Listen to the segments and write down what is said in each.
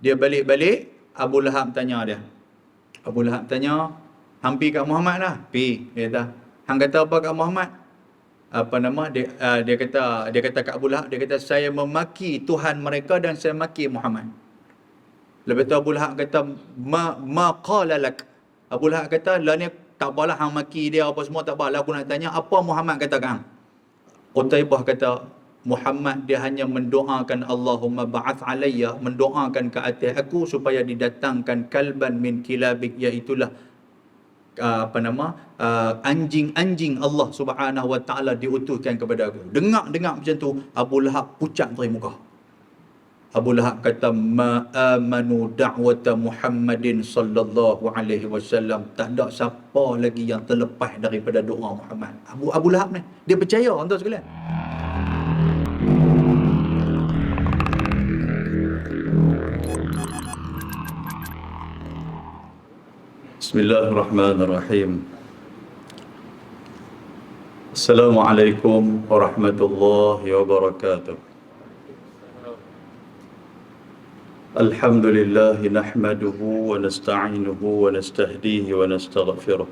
Dia balik-balik, Abu Lahab tanya dia. Abu Lahab tanya, hang pi kat Muhammad lah. Pi, dia kata. Hang kata apa kat Muhammad? Apa nama dia kata kat Abu Lahab, dia kata saya memaki Tuhan mereka dan saya maki Muhammad. Lepas tu Abu Lahab kata ma qala lak. Abu Lahab kata lah ni tak apalah hang maki dia apa semua tak apalah, aku nak tanya apa Muhammad kata kat hang. Qutaibah kata Muhammad dia hanya mendoakan Allahumma ba'ath alayya, mendoakan ke atas aku supaya didatangkan kalban min kilabik, iaitulah anjing-anjing Allah Subhanahu wa taala diutuskan kepada aku. Dengar macam tu, Abu Lahab pucat dari muka. Abu Lahab kata ma amanu da'wata Muhammadin sallallahu alaihi wasallam, tak ada siapa lagi yang terlepas daripada doa Muhammad. Abu Lahab ni dia percaya tuan sekalian. Bismillahirrahmanirrahim. Assalamualaikum warahmatullahi wabarakatuh. Alhamdulillah nahmaduhu wa nasta'inuhu wa nastahdihi wa nastaghfiruh.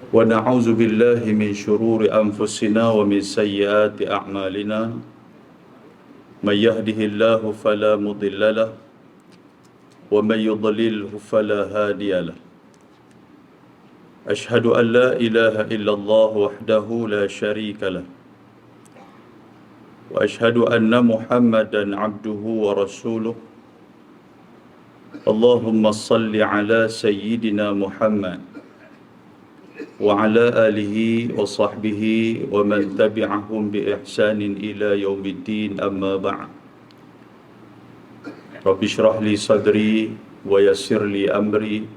Wa na'udzu billahi min shururi anfusina wa min sayyiati a'malina. May yahdihillahu fala mudilla lahu wa may yudlilhu fala hadiya lahu. Ashhadu an la ilaha illallah wahdahu la syarika lahu. Wa ashhadu anna Muhammadan abduhu wa rasuluh. Allahumma salli ala sayyidina Muhammad wa ala alihi wa sahbihi wa man tabi'ahum bi ihsanin ila yaumiddin, amma ba'd. Rabbi shrah li sadri wa yassir li amri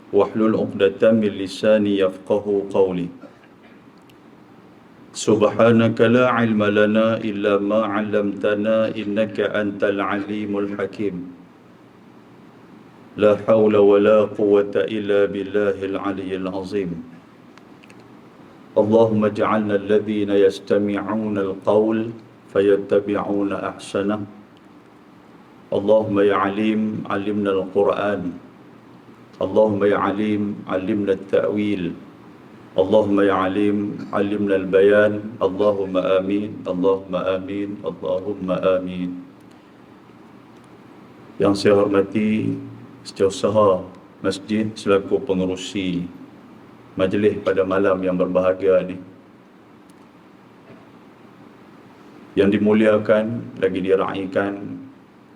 wahlul 'uqdatam min lisani yafqahu qawli. Subhanaka la ilma lana illa ma 'allamtana innaka antal alimul hakim. La hawla wa la quwwata illa billahil aliyyil azim. Allahumma ij'alna alladhina yastami'una al-qawl fayattabi'una ahsanah. Allahumma ya alim 'allimna al-Qur'an. Allahumma ya alim 'allimna at-ta'wil. Allahumma ya alim 'allimna al-bayan. Allahumma amin, Allahumma amin, Allahumma amin. Yang saya hormati setiausaha masjid selaku pengerusi majlis pada malam yang berbahagia ni, yang dimuliakan lagi diraikan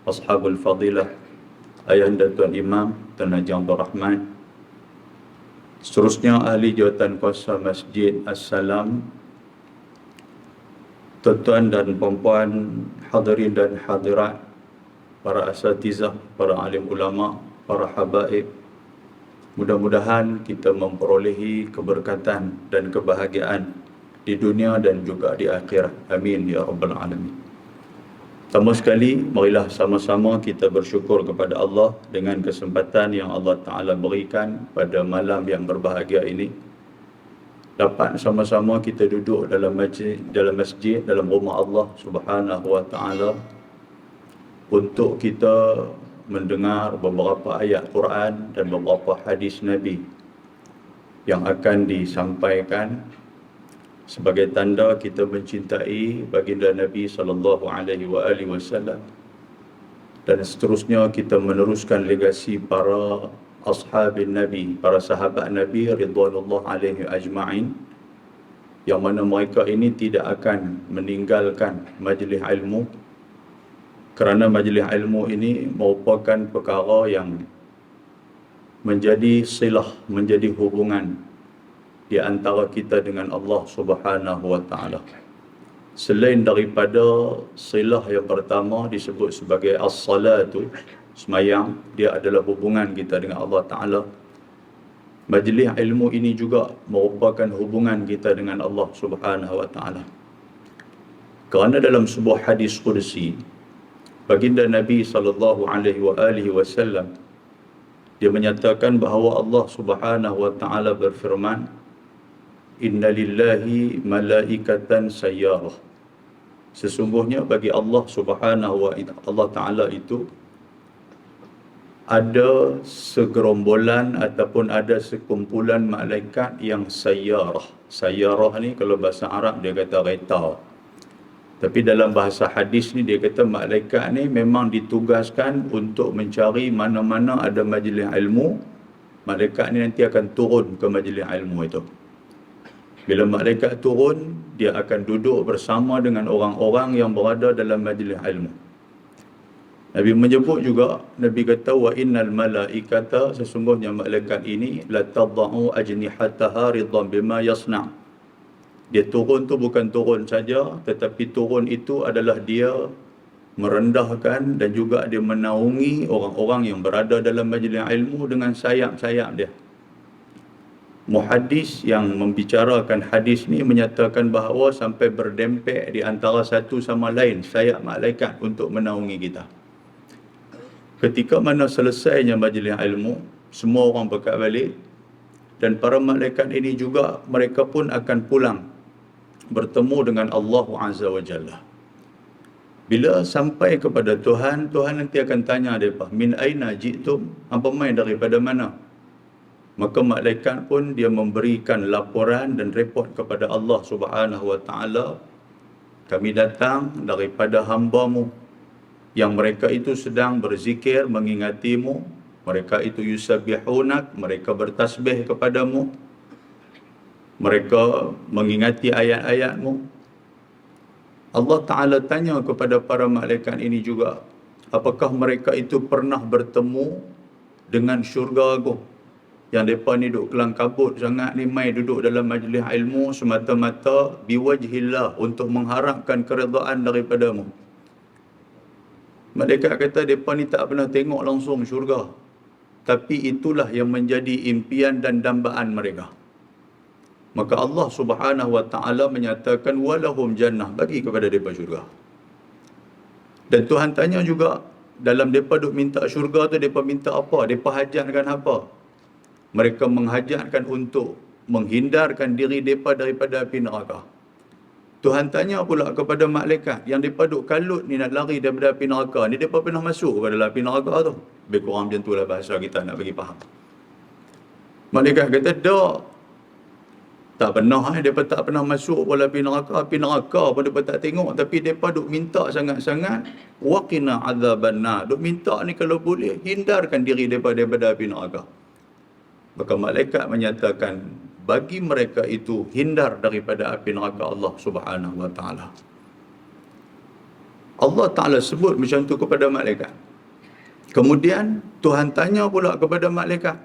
ashabul fadilah, ayahanda Tuan Imam Tuan Haji Abdul Rahman, seterusnya ahli jawatan kuasa Masjid As-Salam, tuan-tuan dan puan-puan, hadirin dan hadirat, para asatizah, para alim ulama, para habaib. Mudah-mudahan kita memperolehi keberkatan dan kebahagiaan di dunia dan juga di akhirat. Amin ya rabbal alamin. Pertama sekali, marilah sama-sama kita bersyukur kepada Allah dengan kesempatan yang Allah Ta'ala berikan pada malam yang berbahagia ini. Dapat sama-sama kita duduk dalam masjid, dalam rumah Allah Subhanahu Wa Ta'ala, untuk kita mendengar beberapa ayat Quran dan beberapa hadis Nabi yang akan disampaikan sebagai tanda kita mencintai baginda Nabi SAW, dan seterusnya kita meneruskan legasi para ashabin Nabi, para sahabat Nabi ridwanullah alaihi ajma'in, yang mana mereka ini tidak akan meninggalkan majlis ilmu, kerana majlis ilmu ini merupakan perkara yang menjadi silah, menjadi hubungan di antara kita dengan Allah Subhanahu Wa Ta'ala. Selain daripada silah yang pertama disebut sebagai as-salatu, semayang, dia adalah hubungan kita dengan Allah Ta'ala. Majlis ilmu ini juga merupakan hubungan kita dengan Allah Subhanahu Wa Ta'ala. Kerana dalam sebuah hadis qudsi, baginda Nabi SAW, dia menyatakan bahawa Allah Subhanahu Wa Ta'ala berfirman, Inna lillahi malaikatan sayyarah Sesungguhnya bagi Allah Subhanahu wa Allah Ta'ala itu ada segerombolan ataupun ada sekumpulan malaikat yang sayyarah. Sayyarah ni kalau bahasa Arab dia kata kereta. Tapi dalam bahasa hadis ni dia kata malaikat ni memang ditugaskan untuk mencari mana-mana ada majlis ilmu. Malaikat ni nanti akan turun ke majlis ilmu itu. Bila malaikat turun, dia akan duduk bersama dengan orang-orang yang berada dalam majlis ilmu. Nabi menyebut juga, Nabi kata wa innal malaikata, sesungguhnya malaikat ini la tadau ajnihataha ridwan bima yasna'. Dia turun tu bukan turun saja, tetapi turun itu adalah dia merendahkan dan juga dia menaungi orang-orang yang berada dalam majlis ilmu dengan sayap-sayap dia. Muhaddis yang membicarakan hadis ni menyatakan bahawa sampai berdempek di antara satu sama lain sayap malaikat untuk menaungi kita. Ketika mana selesainya majlis ilmu, semua orang berkat balik dan para malaikat ini juga mereka pun akan pulang bertemu dengan Allah Azza wa Jalla. Bila sampai kepada Tuhan, Tuhan nanti akan tanya mereka, min aina ji'tum? Apa main daripada mana? Maka malaikat pun dia memberikan laporan dan report kepada Allah Subhanahu wa Ta'ala, kami datang daripada hamba-Mu yang mereka itu sedang berzikir mengingati-Mu, mereka itu yusabbihunak, mereka bertasbih kepadamu, mereka mengingati ayat-ayat-Mu. Allah Ta'ala tanya kepada para malaikat ini juga, apakah mereka itu pernah bertemu dengan syurga agung? Yang mereka ni duduk kelang kabut sangat ni, mai duduk dalam majlis ilmu semata-mata biwajhillah, untuk mengharapkan keredaan daripada-Mu. Malaikat kata mereka ni tak pernah tengok langsung syurga, tapi itulah yang menjadi impian dan dambaan mereka. Maka Allah Subhanahu wa Ta'ala menyatakan walahum jannah, bagi kepada mereka syurga. Dan Tuhan tanya juga, dalam mereka duk minta syurga tu, mereka minta apa? Mereka hajatkan apa? Mereka menghajatkan untuk menghindarkan diri mereka daripada api neraka. Tuhan tanya pula kepada malaikat yang mereka duk kalut ni nak lari daripada api neraka ni, mereka pernah masuk kepada api neraka tu? Lebih kurang macam tu lah bahasa kita nak bagi faham. Malaikat kata tak pernah, mereka tak pernah masuk pada api neraka pun mereka tak tengok, tapi mereka duk minta sangat-sangat, waqina azabannar, duk minta ni kalau boleh hindarkan diri daripada api neraka. Maka malaikat menyatakan bagi mereka itu hindar daripada api neraka Allah Subhanahu wa Ta'ala. Allah Ta'ala sebut macam tu kepada malaikat. Kemudian Tuhan tanya pula kepada malaikat,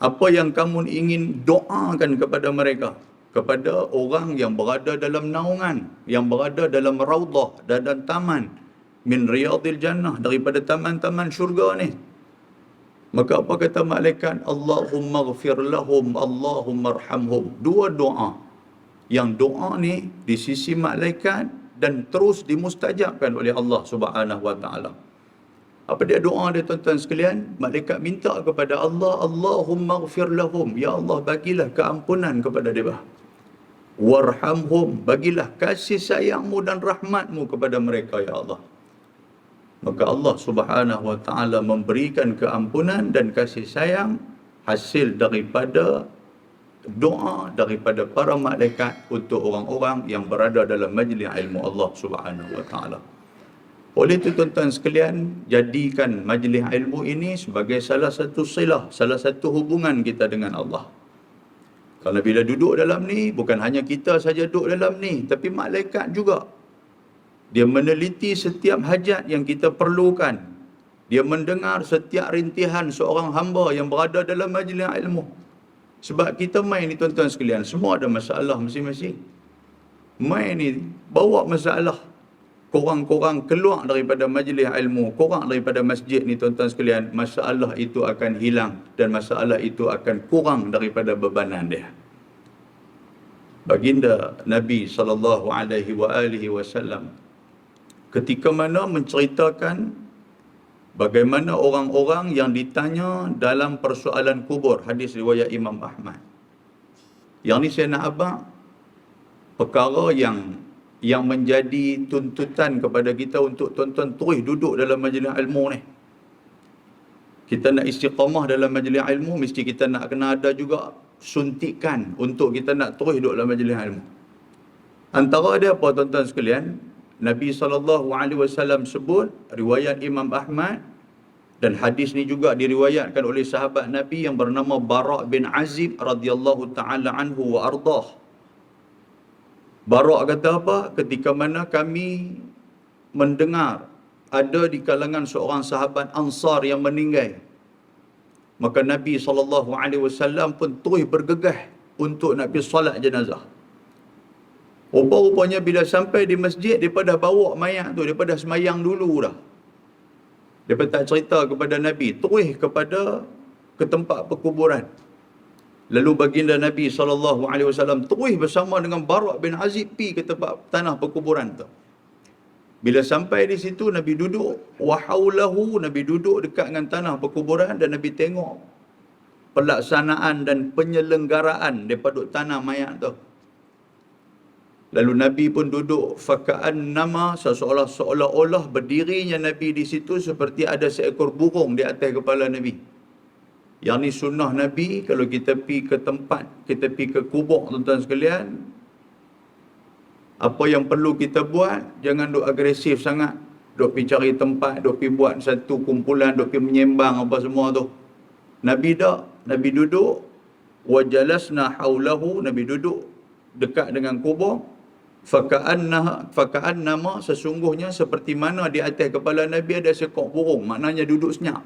apa yang kamu ingin doakan kepada mereka, kepada orang yang berada dalam naungan, yang berada dalam raudah dan taman min riyadil jannah, daripada taman-taman syurga ni. Maka apa kata malaikat? Allahumma ghfir lahum, Allahumma arhamhum. Dua doa. Yang doa ni di sisi malaikat dan terus dimustajabkan oleh Allah Subhanahu wa Ta'ala. Apa dia doa dia tuan-tuan sekalian? Malaikat minta kepada Allah, Allahumma ghfir lahum, ya Allah bagilah keampunan kepada mereka. Warhamhum, bagilah kasih sayang-Mu dan rahmat-Mu kepada mereka ya Allah. Maka Allah Subhanahu wa Ta'ala memberikan keampunan dan kasih sayang hasil daripada doa daripada para malaikat untuk orang-orang yang berada dalam majlis ilmu Allah Subhanahu wa Ta'ala. Oleh itu tuan-tuan sekalian, jadikan majlis ilmu ini sebagai salah satu silah, salah satu hubungan kita dengan Allah. Kalau bila duduk dalam ni, bukan hanya kita saja duduk dalam ni, tapi malaikat juga. Dia meneliti setiap hajat yang kita perlukan. Dia mendengar setiap rintihan seorang hamba yang berada dalam majlis ilmu. Sebab kita main ni tuan-tuan sekalian, semua ada masalah masing-masing. Main ni bawa masalah. Korang-korang keluar daripada majlis ilmu, korang daripada masjid ni tuan-tuan sekalian, masalah itu akan hilang dan masalah itu akan kurang daripada bebanan dia. Baginda Nabi SAW ketika mana menceritakan bagaimana orang-orang yang ditanya dalam persoalan kubur, hadis riwayat Imam Ahmad. Yang ni saya nak abang perkara yang yang menjadi tuntutan kepada kita untuk tuan-tuan terus duduk dalam majlis ilmu ni. Kita nak istiqamah dalam majlis ilmu, mesti kita nak kena ada juga suntikan untuk kita nak terus duduk dalam majlis ilmu. Antara dia apa tuan-tuan sekalian? Nabi SAW sebut, riwayat Imam Ahmad, dan hadis ni juga diriwayatkan oleh sahabat Nabi yang bernama Bara' bin Azib radhiyallahu ta'ala anhu wa ardah. Bara' kata apa? Ketika mana kami mendengar ada di kalangan seorang sahabat Ansar yang meninggal, maka Nabi SAW pun terus bergegas untuk nak pergi solat jenazah. Rupa-rupanya bila sampai di masjid, mereka dah bawa mayat tu, mereka dah semayang dulu dah. Mereka tak cerita kepada Nabi, terus ke tempat perkuburan. Lalu baginda Nabi SAW terus bersama dengan Bara' bin Azib pergi ke tempat tanah perkuburan tu. Bila sampai di situ, Nabi duduk, wahaulahu, Nabi duduk dekat dengan tanah perkuburan, dan Nabi tengok pelaksanaan dan penyelenggaraan daripada tanah mayat tu. Lalu Nabi pun duduk, faka'annama, seolah-olah berdirinya Nabi di situ seperti ada seekor burung di atas kepala Nabi. Yang ni sunnah Nabi, kalau kita pergi ke tempat, kita pergi ke kubur tuan-tuan sekalian, apa yang perlu kita buat, jangan duk agresif sangat. Duk pergi cari tempat, duk pergi buat satu kumpulan, duk pergi menyembang apa semua tu. Nabi tak, Nabi duduk, wajalasna haulahu, Nabi duduk dekat dengan kubur, faka'annama, sesungguhnya seperti mana di atas kepala Nabi ada seekor burung, maknanya duduk senyap.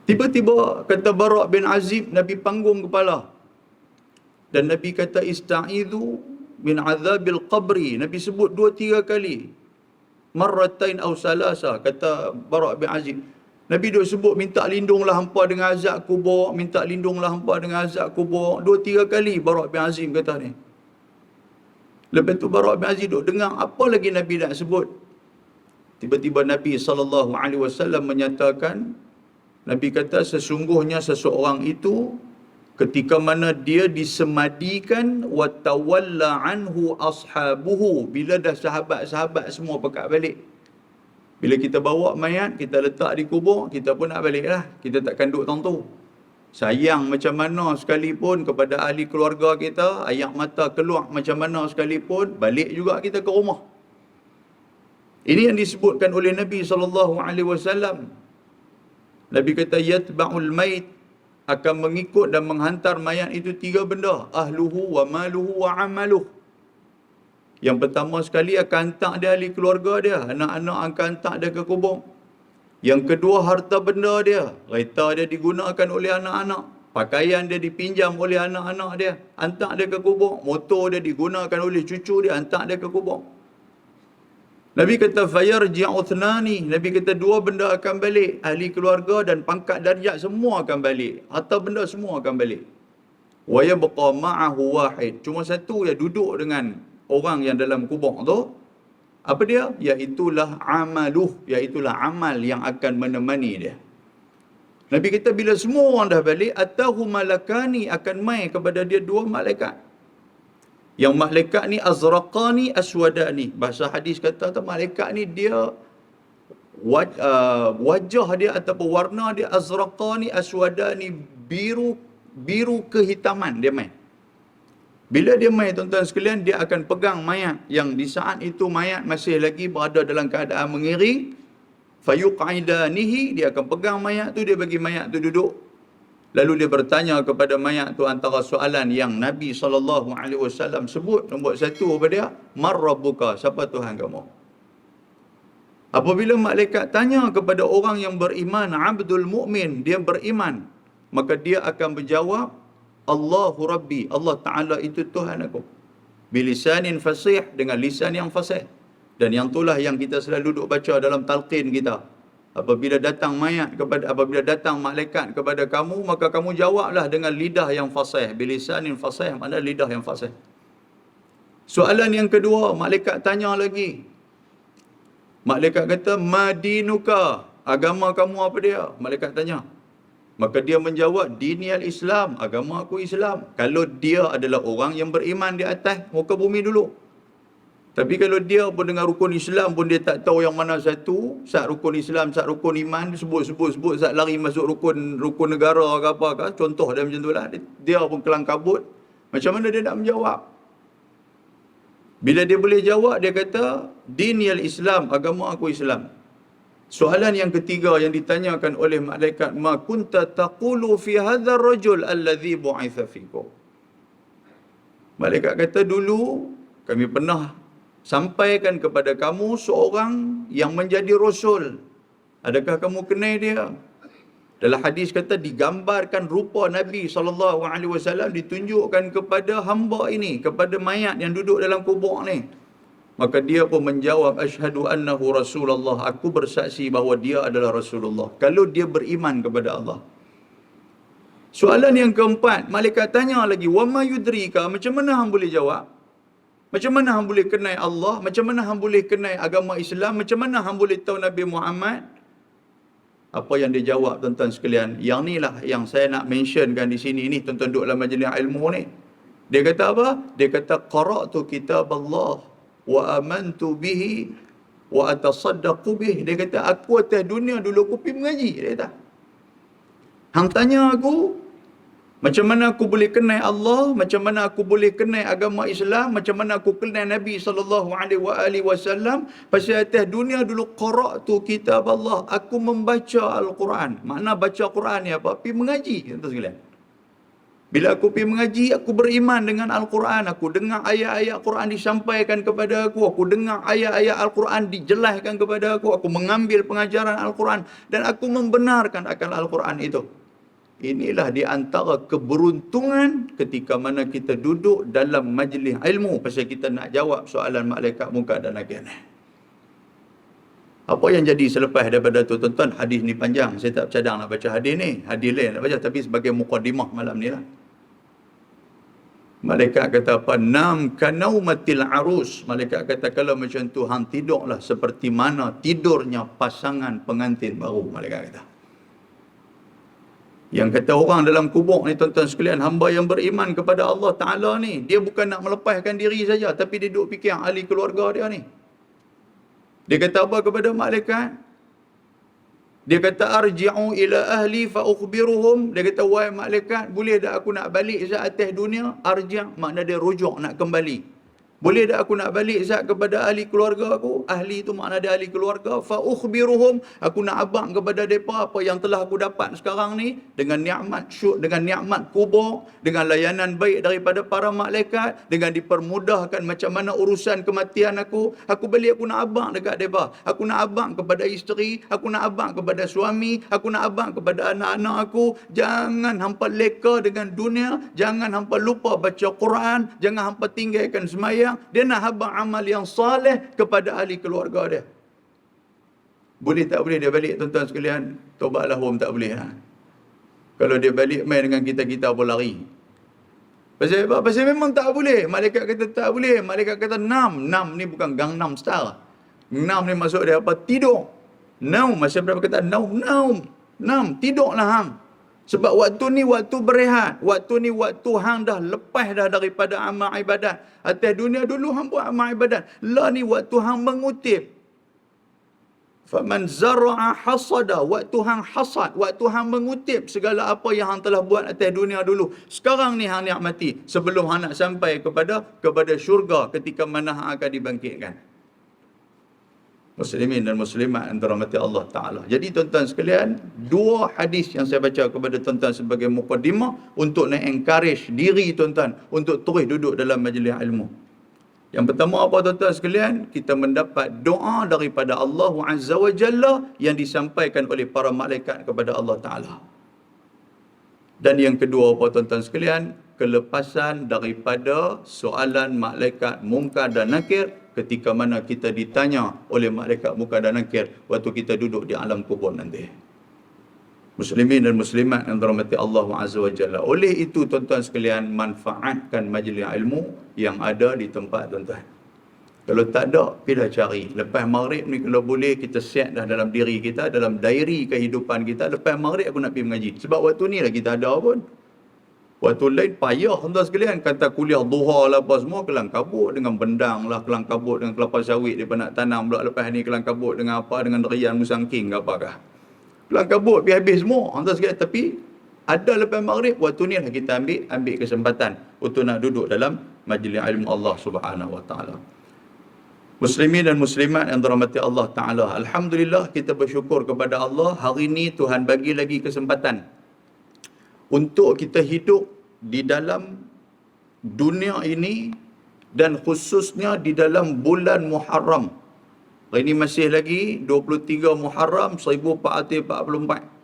Tiba-tiba kata Bara' bin Azib, Nabi panggung kepala. Dan Nabi kata ista'idhu min azabil qabri. Nabi sebut 2-3 kali. Marratain aw salasa, kata Bara' bin Azib. Nabi duk sebut minta lindunglah hampa dengan azab kubur, minta lindunglah hampa dengan azab kubur. 2-3 kali Bara' bin Azib kata ni. Lepas tu Bara' bin Azib duk dengar apa lagi Nabi nak sebut. Tiba-tiba Nabi SAW menyatakan, Nabi kata sesungguhnya seseorang itu ketika mana dia disemadikan, watawalla anhu ashabuhu, bila dah sahabat-sahabat semua pekat balik. Bila kita bawa mayat, kita letak di kubur, kita pun nak balik lah. Kita takkan duduk tang tu. Sayang macam mana sekalipun kepada ahli keluarga kita, air mata keluar macam mana sekalipun, balik juga kita ke rumah. Ini yang disebutkan oleh Nabi SAW. Nabi kata yatba'ul mayt, akan mengikut dan menghantar mayat itu 3 benda, ahluhu wa maluhu wa amaluh. Yang pertama sekali akan hantar dia ahli keluarga dia, anak-anak akan hantar dia ke kubur. Yang kedua harta benda dia, kereta dia digunakan oleh anak-anak, pakaian dia dipinjam oleh anak-anak dia, hantar dia ke kubur. Motor dia digunakan oleh cucu dia, hantar dia ke kubur. Nabi kata fayarji'u thnani, Nabi kata 2 benda akan balik, ahli keluarga dan pangkat darjat semua akan balik, harta benda semua akan balik. Wa yabqa ma'ahu wahid, cuma satu yang duduk dengan orang yang dalam kubur tu, apa dia? Iaitulah amaluh, iaitulah amal yang akan menemani dia. Nabi kata bila semua orang dah balik, atahu malakani, akan mai kepada dia 2 malaikat. Yang malaikat ni azraqani aswadani. Bahasa hadis kata tu malaikat ni dia wajah dia ataupun warna dia azraqani aswadani, biru kehitaman dia mai. Bila dia mai tuan-tuan sekalian, dia akan pegang mayat yang di saat itu mayat masih lagi berada dalam keadaan mengiring. Fayuq'idanihi, dia akan pegang mayat tu, dia bagi mayat tu duduk. Lalu dia bertanya kepada mayat tu antara soalan yang Nabi SAW sebut. Nombor 1 apa dia? Mar rabbuka, siapa Tuhan kamu? Apabila malaikat tanya kepada orang yang beriman, abdul mu'min, dia beriman, maka dia akan berjawab, Allahu Rabbi, Allah Ta'ala itu Tuhan aku. Bilisanin fasih, dengan lisan yang fasih. Dan yang itulah yang kita selalu duduk baca dalam talqin kita. Apabila datang apabila datang malaikat kepada kamu, maka kamu jawablah dengan lidah yang fasih. Bilisanin fasih, maknanya lidah yang fasih. Soalan yang kedua, malaikat tanya lagi. Malaikat kata, madinuka, agama kamu apa dia? Malaikat tanya. Maka dia menjawab, diniyal Islam, agama aku Islam. Kalau dia adalah orang yang beriman di atas muka bumi dulu. Tapi kalau dia pun dengan rukun Islam pun dia tak tahu yang mana satu, sat rukun Islam, sat rukun iman, sebut, sat lari masuk rukun negara ke apa ke, contoh dia macam tu lah. Dia pun kelang kabut. Macam mana dia nak menjawab? Bila dia boleh jawab, dia kata, diniyal Islam, agama aku Islam. Soalan yang ketiga yang ditanyakan oleh malaikat, ma kunta taqulu fi hadzal rajul alladhi bu'itha fikum. Malaikat kata, dulu kami pernah sampaikan kepada kamu seorang yang menjadi rasul. Adakah kamu kenal dia? Dalam hadis kata digambarkan rupa Nabi SAW, ditunjukkan kepada hamba ini, kepada mayat yang duduk dalam kubur ni. Maka dia pun menjawab, asyhadu annahu Rasulullah, aku bersaksi bahawa dia adalah Rasulullah. Kalau dia beriman kepada Allah. Soalan yang keempat, malaikat tanya lagi, wa ma yudrika, macam mana hang boleh jawab? Macam mana hang boleh kenal Allah? Macam mana hang boleh kenal agama Islam? Macam mana hang boleh tahu Nabi Muhammad? Apa yang dia jawab, tuan-tuan sekalian? Yang ni lah yang saya nak mentionkan di sini ni, tuan-tuan duduk dalam majlis ilmu ni. Dia kata apa? Dia kata, qara'tu kitab Allah wa amantu bihi wa atasaddaqu bihi. Dia kata, aku atas dunia dulu aku pergi mengaji. Dia kata, hang tanya aku, macam mana aku boleh kenal Allah? Macam mana aku boleh kenal agama Islam? Macam mana aku kenal Nabi SAW? Pasal atas dunia dulu qara'tu kitab Allah. Aku membaca Al-Quran. Makna baca Quran ni apa? Pergi mengaji. Tuan-tuan sekalian. Bila aku pergi mengaji, aku beriman dengan Al-Quran. Aku dengar ayat-ayat Quran disampaikan kepada aku. Aku dengar ayat-ayat Al-Quran dijelaskan kepada aku. Aku mengambil pengajaran Al-Quran. Dan aku membenarkan akan Al-Quran itu. Inilah di antara keberuntungan ketika mana kita duduk dalam majlis ilmu. Pasal kita nak jawab soalan malaikat munkar dan nakir. Apa yang jadi selepas daripada tu, tuan-tuan, hadis ni panjang. Saya tak cadang nak baca hadis ni. Hadis lain nak baca. Tapi sebagai mukadimah malam ni lah. Malaikat kata apa? Nam kanaumatil arus. Malaikat kata kalau macam tu, hang tidurlah seperti mana tidurnya pasangan pengantin baru. Malaikat kata. Yang kata orang dalam kubur ni, tuan-tuan sekalian, hamba yang beriman kepada Allah Ta'ala ni, dia bukan nak melepaskan diri saja, tapi dia duduk fikir ahli keluarga dia ni. Dia kata apa kepada malaikat? Dia kata, arji'u ila ahli fa ukhbiruhum. Dia kata, wahai malaikat, boleh tak aku nak balik saat atas dunia? Arji' makna dia rujuk, nak kembali. Boleh tak aku nak balik Zat kepada ahli keluarga aku? Ahli itu makna dia ahli keluarga. Fa ukhbiruhum, aku nak abang kepada mereka apa yang telah aku dapat sekarang ni dengan nikmat kubur, dengan layanan baik daripada para malaikat, dengan dipermudahkan macam mana urusan kematian aku. Aku balik, aku nak abang dekat mereka. Aku nak abang kepada isteri, aku nak abang kepada suami, aku nak abang kepada anak-anak aku. Jangan hampa leka dengan dunia, jangan hampa lupa baca Quran, jangan hampa tinggalkan sembahyang. Dia nak habang amal yang saleh kepada ahli keluarga dia. Boleh tak boleh dia balik, tuan-tuan sekalian? Tobatlah tak boleh. Kalau dia balik main dengan kita pun lari. Pasal memang tak boleh. Malaikat kata tak boleh. Malaikat kata nam ni bukan Gangnam Style. Nam ni maksud dia apa? Tidur. Naum, masa berapa kata naum, tidurlah hang. Sebab waktu ni waktu berehat. Waktu ni waktu hang dah lepas dah daripada amal ibadat. Atas dunia dulu hang buat amal ibadat. Lah ni waktu hang mengutip. Faman zara'a hasada. Waktu hang hasad. Waktu hang mengutip segala apa yang hang telah buat atas dunia dulu. Sekarang ni hang nikmati. Sebelum hang nak sampai kepada syurga ketika mana hang akan dibangkitkan. Muslimin dan muslimat yang dirahmati Allah Ta'ala. Jadi tuan-tuan sekalian, dua hadis yang saya baca kepada tuan-tuan sebagai mukadimah untuk nak encourage diri tuan-tuan untuk terus duduk dalam majlis ilmu. Yang pertama apa tuan-tuan sekalian? Kita mendapat doa daripada Allah Azza wa Jalla yang disampaikan oleh para malaikat kepada Allah Ta'ala. Dan yang kedua apa tuan-tuan sekalian? Kelepasan daripada soalan malaikat munkar dan nakir ketika mana kita ditanya oleh malaikat munkar dan nakir waktu kita duduk di alam kubur nanti. Muslimin dan muslimat yang dirahmati Allah Azza wa Jalla. Oleh itu tuan-tuan sekalian, manfaatkan majlis ilmu yang ada di tempat tuan-tuan. Kalau tak ada, pergilah cari. Lepas maghrib ni kalau boleh kita set dah dalam diri kita, dalam diary kehidupan kita, lepas maghrib aku nak pergi mengaji. Sebab waktu ni lah kita ada pun. Waktu lain payah tuan sekalian, kata kuliah duha lah apa semua, kelang kabut dengan bendang lah, kelang kabut dengan kelapa sawit dia nak tanam pula, lepas ni kelang kabut dengan apa, dengan derian musangking ke apakah. Kelang kabut habis semua tuan sekalian. Tapi ada lepas maghrib, waktu ni lah kita ambil kesempatan untuk nak duduk dalam majlis ilmu Allah Subhanahu Wa Taala. Muslimin dan muslimat yang dirahmati Allah Ta'ala, alhamdulillah kita bersyukur kepada Allah, hari ini Tuhan bagi lagi kesempatan untuk kita hidup di dalam dunia ini dan khususnya di dalam bulan Muharram. Hari ini masih lagi 23 Muharram 1444.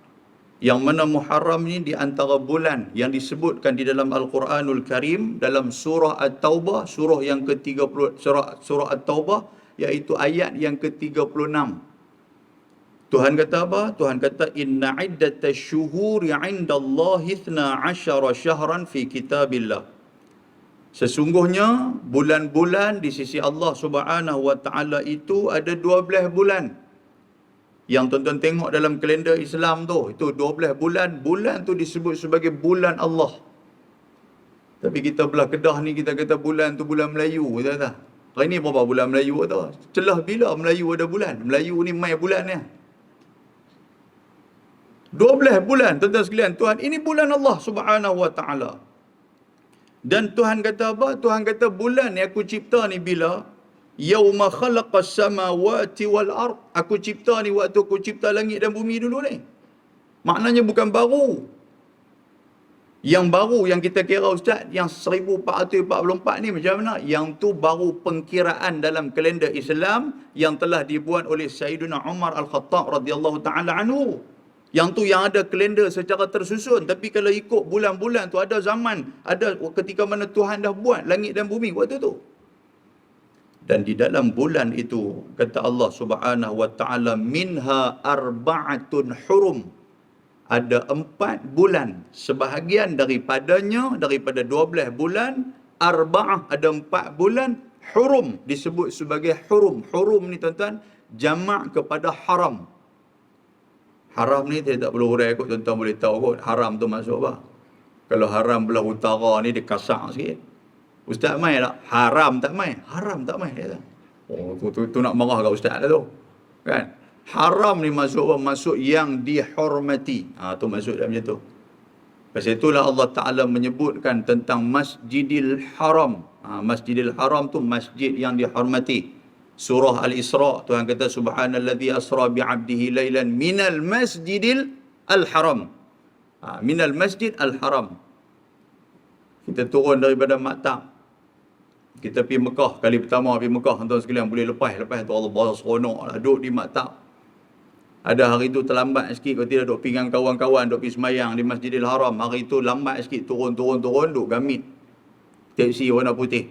Yang mana Muharram ini di antara bulan yang disebutkan di dalam Al-Quranul Karim dalam surah At-Taubah, surah yang ke-30, surah At-Taubah, iaitu ayat yang ke-36. Tuhan kata apa? Tuhan kata inna iddatash syuhuri 'indallahi 12 syahran fi kitabillah. Sesungguhnya bulan-bulan di sisi Allah Subhanahu Wa Taala itu ada 12 bulan. Yang tuan-tuan tengok dalam kalender Islam tu, itu 12 bulan. Bulan tu disebut sebagai bulan Allah. Tapi kita belah Kedah ni, kita kata bulan tu bulan Melayu. Kita kata, hari ni berapa bulan Melayu tu? Celah bila Melayu ada bulan? Melayu ni mai bulan ni. 12 bulan, tuan-tuan sekalian. Tuhan, ini bulan Allah Subhanahu Wa Taala. Dan Tuhan kata apa? Tuhan kata bulan ni aku cipta ni bila? Yauma khalaqas samawati wal ard. Aku cipta ni waktu aku cipta langit dan bumi dulu ni. Maknanya bukan baru. Yang baru yang kita kira ustaz, yang 1444 ni macam mana? Yang tu baru pengkiraan dalam kalender Islam yang telah dibuat oleh Sayyidina Umar Al-Khattab radhiyallahu taala anhu. Yang tu yang ada kalender secara tersusun. Tapi kalau ikut bulan-bulan tu ada zaman, ada ketika mana Tuhan dah buat langit dan bumi waktu tu. Dan di dalam bulan itu, kata Allah Subhanahu Wa Taala, minha arba'atun hurum. Ada 4 bulan. Sebahagian daripadanya, daripada 12 bulan, arba'ah, ada 4 bulan, hurum, disebut sebagai hurum. Hurum ni tuan-tuan, jamak kepada haram. Haram ni saya tak perlu hurai kot, tuan-tuan boleh tahu kot. Haram tu maksud apa? Kalau haram belah utara ni dia kasar sikit. Ustaz mai tak? Haram tak mai? Haram tak mai dia. Oh, tu nak marah kat ustaz dah tu. Kan? Haram ni maksud apa? Maksud yang dihormati. Tu maksud dia macam tu. Pasal itulah Allah Ta'ala menyebutkan tentang Masjidil Haram. Masjidil Haram tu masjid yang dihormati. Surah Al-Isra, Tuhan kata subhanalladzi asra bi'abdihi lailan minal masjidil al-haram. Minal masjid al-haram. Kita turun daripada Maktab. Kita pergi Mekah, kali pertama pergi Mekah, tuan sekalian boleh lepas tu Allah bawa seronok lah, duduk di Maktab. Ada hari tu terlambat sikit, kalau tidak duduk pergi dengan kawan-kawan, duduk pergi semayang di Masjidil Haram. Hari tu lambat sikit, turun, duduk gamit. Teksi warna putih.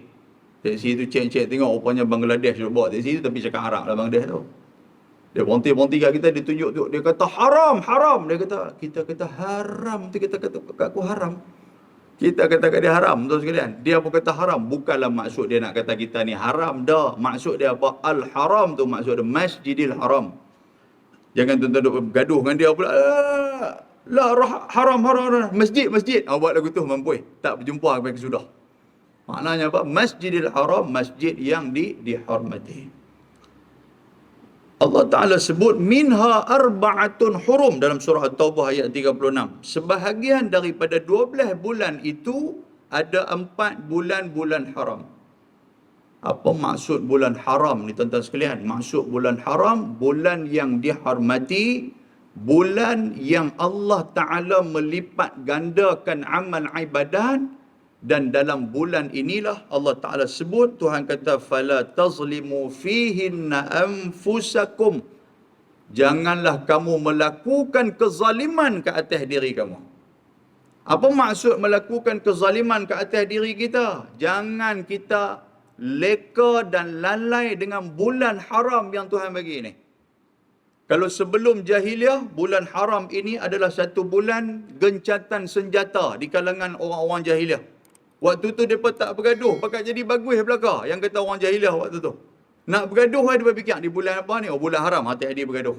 Teksi tu cek-cek tengok, rupanya Bangladesh duduk bawa teksi tu, tapi cakap Arab lah Bangladesh tu. Dia berhenti kat kita, dia tunjuk tu, dia kata haram. Dia kata, kita kata haram, kita kata kat aku haram. Kita kata kat dia haram, tuan sekalian. Dia pun kata haram. Bukanlah maksud dia nak kata kita ni haram dah. Maksud dia apa? Al-haram tu maksud dia Masjidil Haram. Jangan tuan-tuan duk bergaduh dengan dia pula. Haram. Masjid. Buat lagu tu mampu. Tak berjumpa sampai kesudah. Maknanya apa? Masjidil Haram, masjid yang dihormati. Allah Ta'ala sebut minha arba'atun hurum dalam surah At-Taubah ayat 36. Sebahagian daripada 12 bulan itu ada 4 bulan haram. Apa maksud bulan haram ni tuan-tuan sekalian? Maksud bulan haram, bulan yang dihormati, bulan yang Allah Ta'ala melipat gandakan amal ibadat. Dan dalam bulan inilah Allah Ta'ala sebut, Tuhan kata, فَلَا تَظْلِمُوا فِيهِنَّ أَنفُسَكُمْ. Janganlah kamu melakukan kezaliman ke atas diri kamu. Apa maksud melakukan kezaliman ke atas diri kita? Jangan kita leka dan lalai dengan bulan haram yang Tuhan bagi ni. Kalau sebelum jahiliah, bulan haram ini adalah satu bulan gencatan senjata di kalangan orang-orang jahiliah. Waktu tu mereka tak bergaduh, pakai jadi bagus belaka. Yang kata orang jahiliah waktu tu. Nak bergaduh, dia berfikir, di bulan apa ni? Oh, bulan haram, hati-hati bergaduh.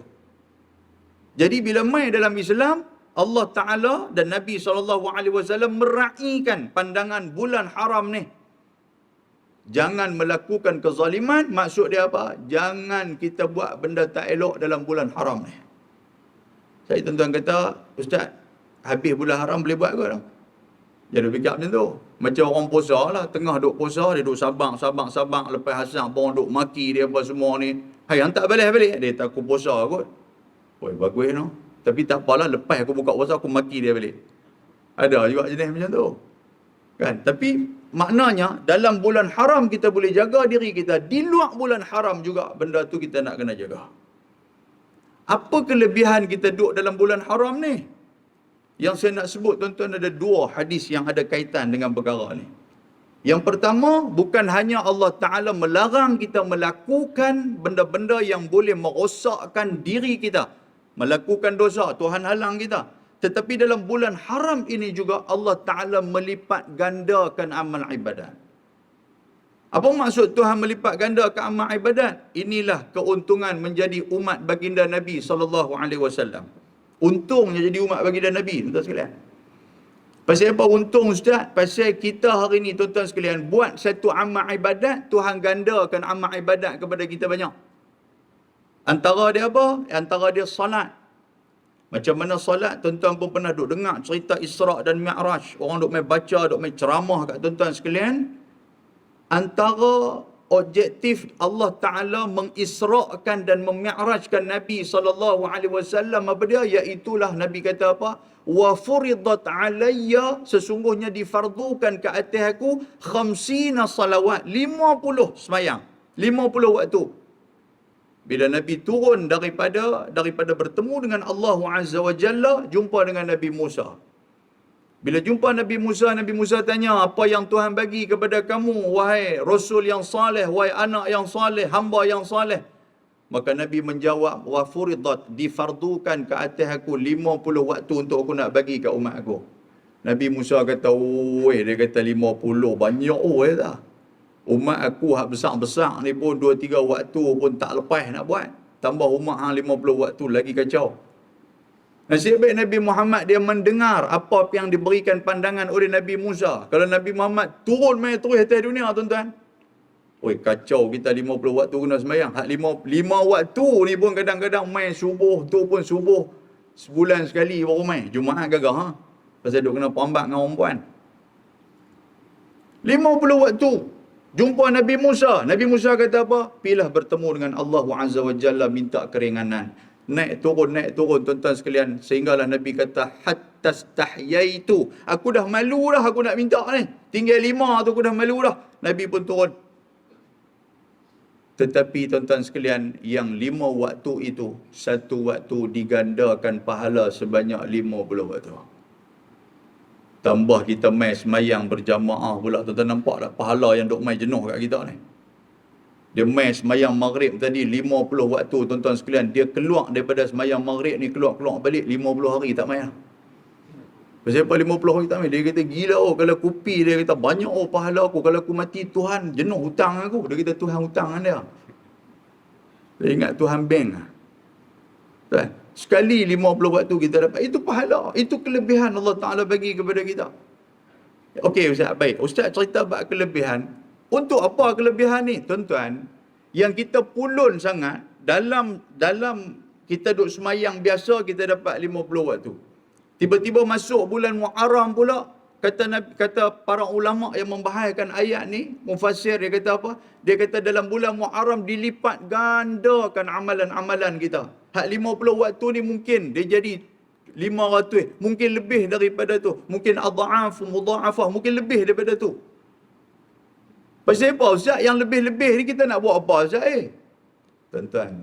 Jadi bila mai dalam Islam, Allah Ta'ala dan Nabi SAW meraihkan pandangan bulan haram ni. Jangan melakukan kezaliman. Maksud dia apa? Jangan kita buat benda tak elok dalam bulan haram ni. Saya tuan-tuan kata, Ustaz, habis bulan haram boleh buat ke? Jadi fikir macam tu. Macam orang puasa lah. Tengah duk puasa, dia duk sabang. Lepas hasang, orang duk maki dia apa semua ni. Hai, hantar balik. Dia takut puasa kot. Oi, bagus no. Tapi tak apalah, lepas aku buka puasa, aku maki dia balik. Ada juga jenis macam tu. Kan? Tapi maknanya, dalam bulan haram kita boleh jaga diri kita. Di luar bulan haram juga, benda tu kita nak kena jaga. Apa kelebihan kita duduk dalam bulan haram ni? Yang saya nak sebut, tuan-tuan, ada 2 hadis yang ada kaitan dengan perkara ni. Yang pertama, bukan hanya Allah Ta'ala melarang kita melakukan benda-benda yang boleh merosakkan diri kita, melakukan dosa, Tuhan halang kita. Tetapi dalam bulan haram ini juga Allah Ta'ala melipat gandakan amal ibadat. Apa maksud Tuhan melipat gandakan amal ibadat? Inilah keuntungan menjadi umat baginda Nabi SAW. Untungnya jadi umat baginda Nabi, tuan-tuan sekalian. Pasal apa untung, Ustaz? Pasal kita hari ni, tuan-tuan sekalian, buat satu amal ibadat, Tuhan gandakan amal ibadat kepada kita banyak. Antara dia apa? Antara dia salat. Macam mana salat, tuan-tuan pun pernah duk dengar cerita Isra' dan Mi'raj. Orang duk main baca, duk main ceramah kat tuan-tuan sekalian. Antara objektif Allah Ta'ala mengisra'kan dan memi'rajkan Nabi SAW apa dia? Iaitulah Nabi kata apa? Wa furidat alayya, sesungguhnya difardukan ke atas aku 50 salawat, 50 semayang, 50 waktu. Bila Nabi turun daripada bertemu dengan Allah Azza wa Jalla, jumpa dengan Nabi Musa. Bila jumpa Nabi Musa tanya, apa yang Tuhan bagi kepada kamu, wahai Rasul yang saleh, wahai anak yang saleh, hamba yang saleh? Maka Nabi menjawab, wa furidat, difardukan ke atas aku 50 waktu untuk aku nak bagi ke umat aku. Nabi Musa kata, oi, dia kata 50, banyak dah. Umat aku hak besar-besar ni pun 2-3 waktu pun tak lepas nak buat. Tambah umat hang 50 waktu, lagi kacau. Nasib baik Nabi Muhammad dia mendengar apa yang diberikan pandangan oleh Nabi Musa. Kalau Nabi Muhammad turun main terus atas dunia, tuan-tuan. Oi, kacau kita 50 waktu kena sembahyang. Hak 5 waktu ni pun kadang-kadang main subuh, tu pun subuh sebulan sekali baru main. Jumaat gagah ha. Pasal duk kena perambat dengan orang perempuan. 50 waktu jumpa Nabi Musa. Nabi Musa kata apa? Pilah bertemu dengan Allah Azza wa Jalla, minta keringanan. Naik turun tuan-tuan sekalian, sehinggalah Nabi kata hatta stahyaitu, aku dah malu dah aku nak minta ni, tinggal 5 tu aku dah malu dah. Nabi pun turun. Tetapi tuan-tuan sekalian, yang 5 waktu itu, satu waktu digandakan pahala sebanyak 50 waktu. Tambah kita main semayang berjamaah pula, tuan-tuan nampak tak pahala yang duk main jenuh kat kita ni. Dia main semayang maghrib tadi 50 waktu, tuan-tuan sekalian. Dia keluar daripada semayang maghrib ni, keluar balik 50 hari tak main. Pasal apa 50 hari tak main? Dia kata gila kalau kupi, dia kata banyak pahala aku. Kalau aku mati, Tuhan jenuh hutang aku. Dia kata Tuhan hutang dengan dia. Dia ingat Tuhan bank. Tuan, sekali 50 waktu kita dapat, itu pahala. Itu kelebihan Allah Ta'ala bagi kepada kita. Okey Ustaz, baik. Ustaz cerita bab kelebihan. Untuk apa kelebihan ni? Tuan-tuan, yang kita pulun sangat, dalam kita duduk semayang biasa, kita dapat 50 waktu. Tiba-tiba masuk bulan Muharram pula, kata para ulama yang membahaskan ayat ni, mufassir, dia kata apa? Dia kata dalam bulan Muharram dilipat gandakan amalan-amalan kita. Hak 50 waktu ni mungkin dia jadi 500, mungkin lebih daripada tu. Mungkin adha'af, mudha'afah, mungkin lebih daripada tu. Pasal apa Ustaz? Yang lebih-lebih ni kita nak buat apa Ustaz? Tuan-tuan,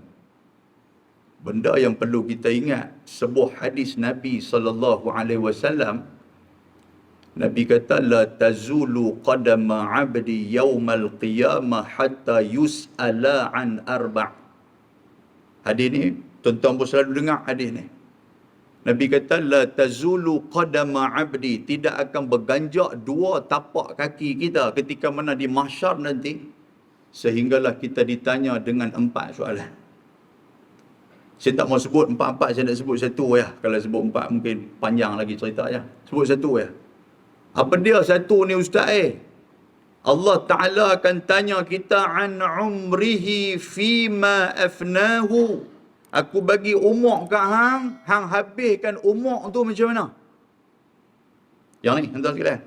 benda yang perlu kita ingat, sebuah hadis Nabi SAW, Nabi kata, la tazulu qadama abdi yawmal qiyamah hatta yus'ala an arba'. Hadis ni, tuan-tuan pun selalu dengar hadis ni. Nabi kata, la tazulu qadama abdi, tidak akan berganjak 2 tapak kaki kita ketika mana di mahsyar nanti, sehinggalah kita ditanya dengan 4 soalan. Saya tak mau sebut empat-empat, saya nak sebut satu ya. Kalau sebut empat mungkin panjang lagi ceritanya. Sebut satu ya. Apa dia satu ni Ustaz Allah Ta'ala akan tanya kita an umrihi fima afnahu. Aku bagi umur kat hang, hang habiskan umur tu macam mana? Yang ni, tuan sekalian.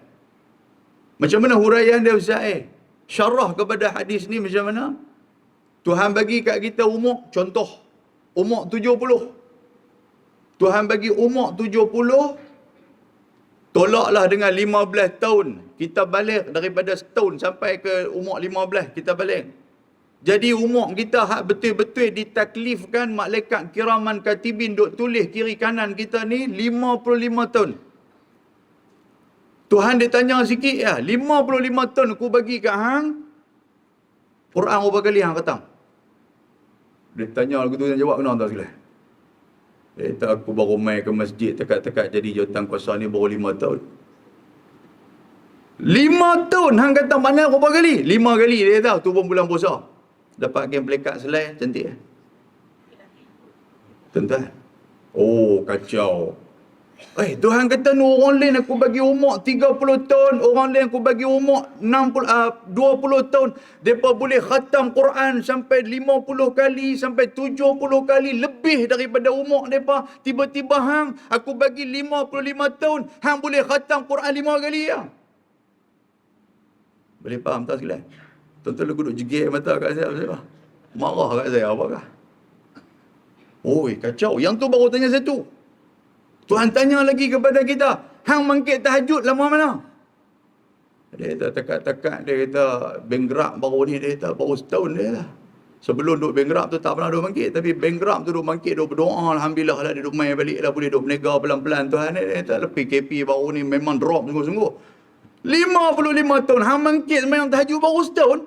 Macam mana huraian dia Ustaz Syarah kepada hadis ni macam mana? Tuhan bagi kat kita umur, contoh, umur 70. Tuhan bagi umur 70, tolaklah dengan 15 tahun. Kita balik daripada setahun sampai ke umur 15, kita balik. Jadi umur kita hak betul-betul ditaklifkan malaikat kiraman katibin duk tulis kiri kanan kita ni 55 tahun. Tuhan dia tanya sikit ya, 55 tahun aku bagi kat hang, Quran berapa kali hang khatam? Dia tanya aku tu, jawab kena tak sekali. Dia kata aku baru main ke masjid tekat-tekat jadi jawatan kuasa ni baru 5 tahun. 5 tahun hang kata mana berapa kali? 5 kali dia tahu tu pun bulan puasa. Dapat game plekat selai cantik tuan-tuan. Oh kacau. Tuhan kata ni orang lain aku bagi umur 30 tahun, orang lain aku bagi umur 20 tahun. Mereka boleh khatam Quran sampai 50 kali, sampai 70 kali, lebih daripada umur mereka. Tiba-tiba hang, aku bagi 55 tahun, hang boleh khatam Quran 5 kali ya. Boleh faham tak sekalian? Tuan-tuan lagu duk jegir mata kat saya. Marah kat saya, apakah? Oi, kacau. Yang tu baru tanya satu. Tuhan tanya lagi kepada kita, hang mangkit tahajud lama mana? Dia kata tekat-tekat, dia kata bankrupt baru ni, dia kata baru setahun dia lah. Sebelum duk bankrupt tu tak pernah duk mangkit, tapi bankrupt tu duk mangkit, duk berdoa, alhamdulillah lah, dia duk main balik lah, boleh duk berniaga pelan-pelan. Tuhan dia kata lepas KP baru ni memang drop sungguh-sungguh. 55 tahun, hang mangkit sembahyang tahajud baru setahun.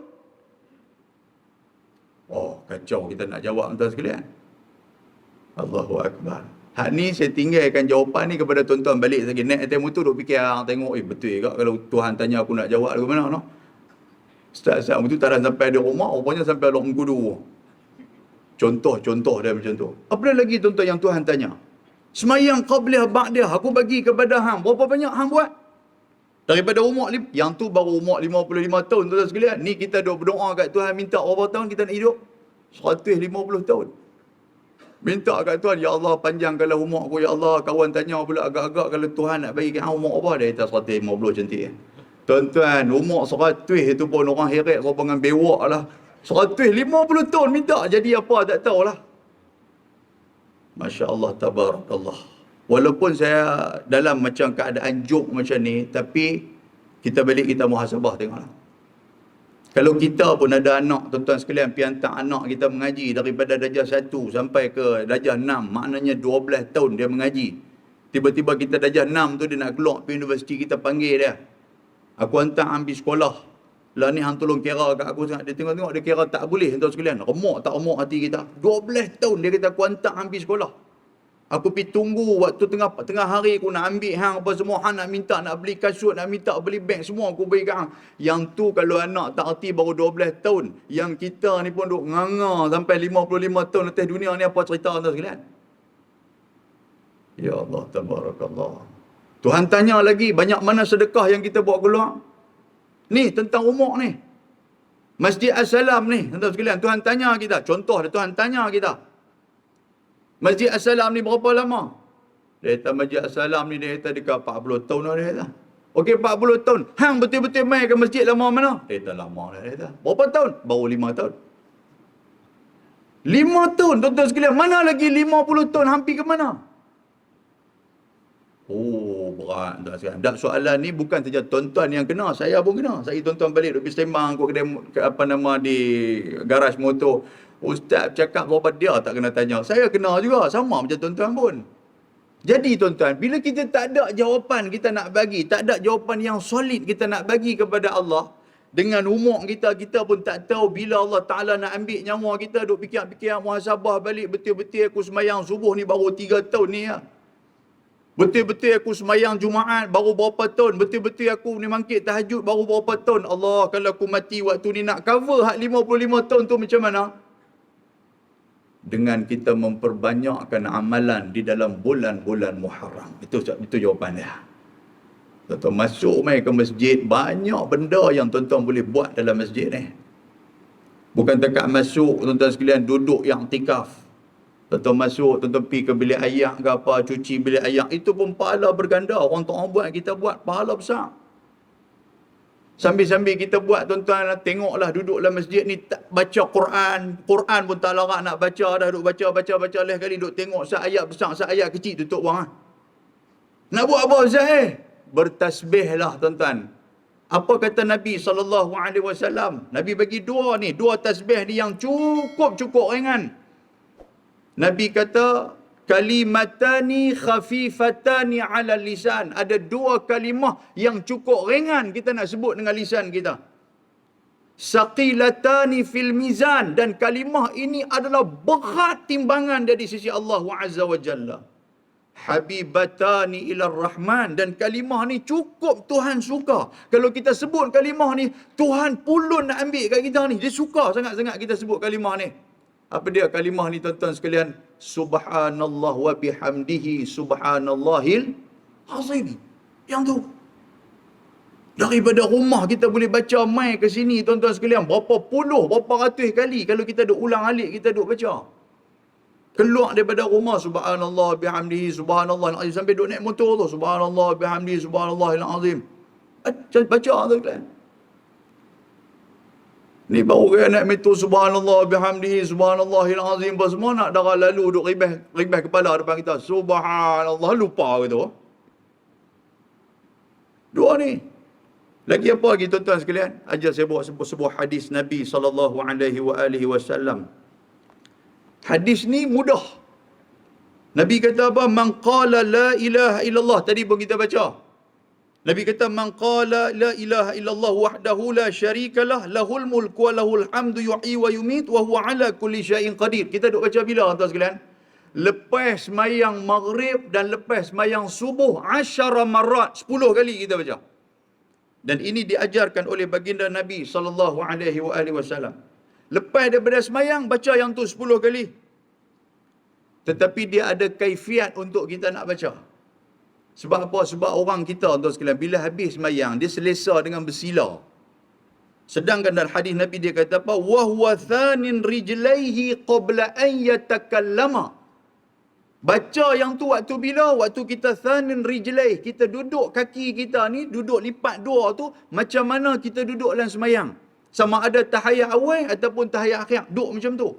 Oh, kacau kita nak jawab tuan sekalian. Allahu Akbar. Hak ni saya tinggalkan jawapan ni kepada tuan-tuan balik lagi. Naik atas motor duk fikir, tengok, betul juga kalau Tuhan tanya aku nak jawab ke mana, no? Ustaz betul tak ada sampai di rumah, rupanya sampai Lok Mengkudu. Contoh dia macam tu. Apa lagi tuan-tuan yang Tuhan tanya? Semayang qablih ba'dih, aku bagi kepada hang. Berapa banyak hang buat? Daripada umur, yang tu baru umur 55 tahun tuan-tuan sekalian. Ni kita duk berdoa kat Tuhan, minta berapa tahun kita nak hidup? 150 tahun. Minta kat Tuhan, ya Allah panjangkanlah umur aku, ya Allah. Kawan tanya pula agak-agak kalau Tuhan nak bagi kat hang umur apa? Dia kata 150 cantik. Tuan-tuan, umur 100 itu pun orang heret kau dengan bewak lah. 150 tahun minta jadi apa tak tahulah. Masya Allah, tabarakallah. Walaupun saya dalam macam keadaan jok macam ni, tapi kita balik kita muhasabah tengoklah. Kalau kita pun ada anak, tuan-tuan sekalian, pergi hantar anak kita mengaji daripada darjah 1 sampai ke darjah 6, maknanya 12 tahun dia mengaji. Tiba-tiba kita darjah 6 tu dia nak keluar pergi universiti, kita panggil dia. Aku hantar ambil sekolah. Lah ni hang tolong kira kat aku sangat. Dia tengok-tengok dia kira tak boleh tuan sekalian. Remuk tak remuk hati kita. 12 tahun dia kata aku hantar ambil sekolah. Aku pergi tunggu waktu tengah hari aku nak ambil hang apa semua, hang nak minta nak beli kasut, nak minta beli beg, semua aku bagi kat hang. Yang tu kalau anak tak erti baru 12 tahun. Yang kita ni pun duk nganga sampai 55 tahun atas dunia ni, apa cerita tuan sekalian? Ya Allah, tabarakallah. Tuhan tanya lagi, banyak mana sedekah yang kita buat keluar? Ni tentang umur ni. Masjid As-Salam ni, tuan sekalian, Tuhan tanya kita. Contoh dia, Tuhan tanya kita. Masjid As-Salam ni berapa lama? Dia kata Masjid As-Salam ni dia kata dekat 40 tahun dah dia kata. Okey 40 tahun. Hang betul-betul main ke masjid lama mana? Dia kata lama dah dia kata. Berapa tahun? Baru 5 tahun. 5 tahun tuan-tuan sekalian. Mana lagi 50 tahun hampir ke mana? Oh, berat tuan sekalian. Dan soalan ni bukan saja tuan-tuan yang kena, saya pun kena. Saya tuan-tuan balik duk sembang aku di garaj motor. Ustaz cakap berapa dia tak kena tanya. Saya kena juga, sama macam tuan-tuan pun. Jadi tuan-tuan, bila kita tak ada jawapan kita nak bagi, tak ada jawapan yang solid kita nak bagi kepada Allah, dengan umur kita, kita pun tak tahu bila Allah Ta'ala nak ambil nyawa kita, duk fikir-fikir muhasabah balik, betul-betul aku semayang subuh ni baru 3 tahun ni ya. Betul-betul aku semayang Jumaat baru berapa tahun, betul-betul aku ni mangkit tahajud baru berapa tahun. Allah, kalau aku mati waktu ni nak cover hak 55 tahun tu macam mana? dengan kita memperbanyakkan amalan di dalam bulan-bulan Muharram. Itu jawapan dia. Tuan-tuan masuk mai ke masjid, banyak benda yang tuan-tuan boleh buat dalam masjid ni. Bukan dekat masuk, tuan-tuan sekalian duduk yang tikaf. Tuan-tuan masuk, tuan-tuan pergi ke bilik ayak ke apa, cuci bilik ayak. Itu pun pahala berganda. Orang tak orang buat, kita buat, pahala besar. Sambil-sambil kita buat, tuan-tuan tengoklah duduk dalam masjid ni tak baca Quran. Quran pun tak larat nak baca dah. Duduk baca leh kali duduk tengok seayat besar, seayat kecil tutup buang. Nak buat apa Ustaz Bertasbihlah tuan-tuan. Apa kata Nabi SAW? Nabi bagi dua tasbih ni yang cukup ringan. Nabi kata, kalimatani khafifatani ala lisan. Ada dua kalimah yang cukup ringan kita nak sebut dengan lisan kita. Saqilatani fil mizan. Dan kalimah ini adalah berat timbangan dari sisi Allah Azza wa Jalla. Habibatani ila rahman. Dan kalimah ni cukup Tuhan suka. Kalau kita sebut kalimah ni, Tuhan pulun nak ambil kat kita ni. Dia suka sangat-sangat kita sebut kalimah ni. Apa dia kalimah ni tuan-tuan sekalian? Subhanallah wa bihamdihi subhanallahil azim. Yang tu. Daripada rumah kita boleh baca mai ke sini tuan-tuan sekalian. Berapa ratus kali kalau kita duk ulang alik kita duk baca. Keluar daripada rumah subhanallah bihamdihi subhanallahil azim. Sampai duk naik motor tu. Subhanallah bihamdihi subhanallahil azim. Baca tu sekalian. Ni baru kaya naik metro subhanallah bihamdihi subhanallahil azim. Semua nak darah lalu duk ribah kepala depan kita. Subhanallah, lupa gitu. Dua ni. Lagi apa lagi tuan-tuan sekalian? Ajar saya bawa sebuah hadis Nabi SAW. Hadis ni mudah. Nabi kata apa? Man qala la ilaha illallah. Tadi pun kita baca. Nabi kata, man qala la ilaha illallah wahdahu la syarika lah, lahul mulku wa lahul hamdu yuhyi wa yumit wa huwa ala kulli syai'in qadir. Kita duk baca bila tuan sekalian? Lepas sembahyang maghrib dan lepas sembahyang subuh 10 marat, 10 kali kita baca. Dan ini diajarkan oleh baginda Nabi SAW. Lepas daripada sembahyang baca yang tu 10 kali. Tetapi dia ada kaifiat untuk kita nak baca. Sebab apa? Sebab orang kita tuan sekalian, bila habis sembahyang, dia selesa dengan bersila. Sedangkan dalam hadis Nabi dia kata apa? Wa huwa thanin rijlaihi qabla an yatakallama. Baca yang tu waktu bila? Waktu kita thanin rijlaih, kita duduk kaki kita ni, duduk lipat dua tu, macam mana kita duduk dalam sembahyang. Sama ada tahiyat awal ataupun tahiyat akhir. Duduk macam tu.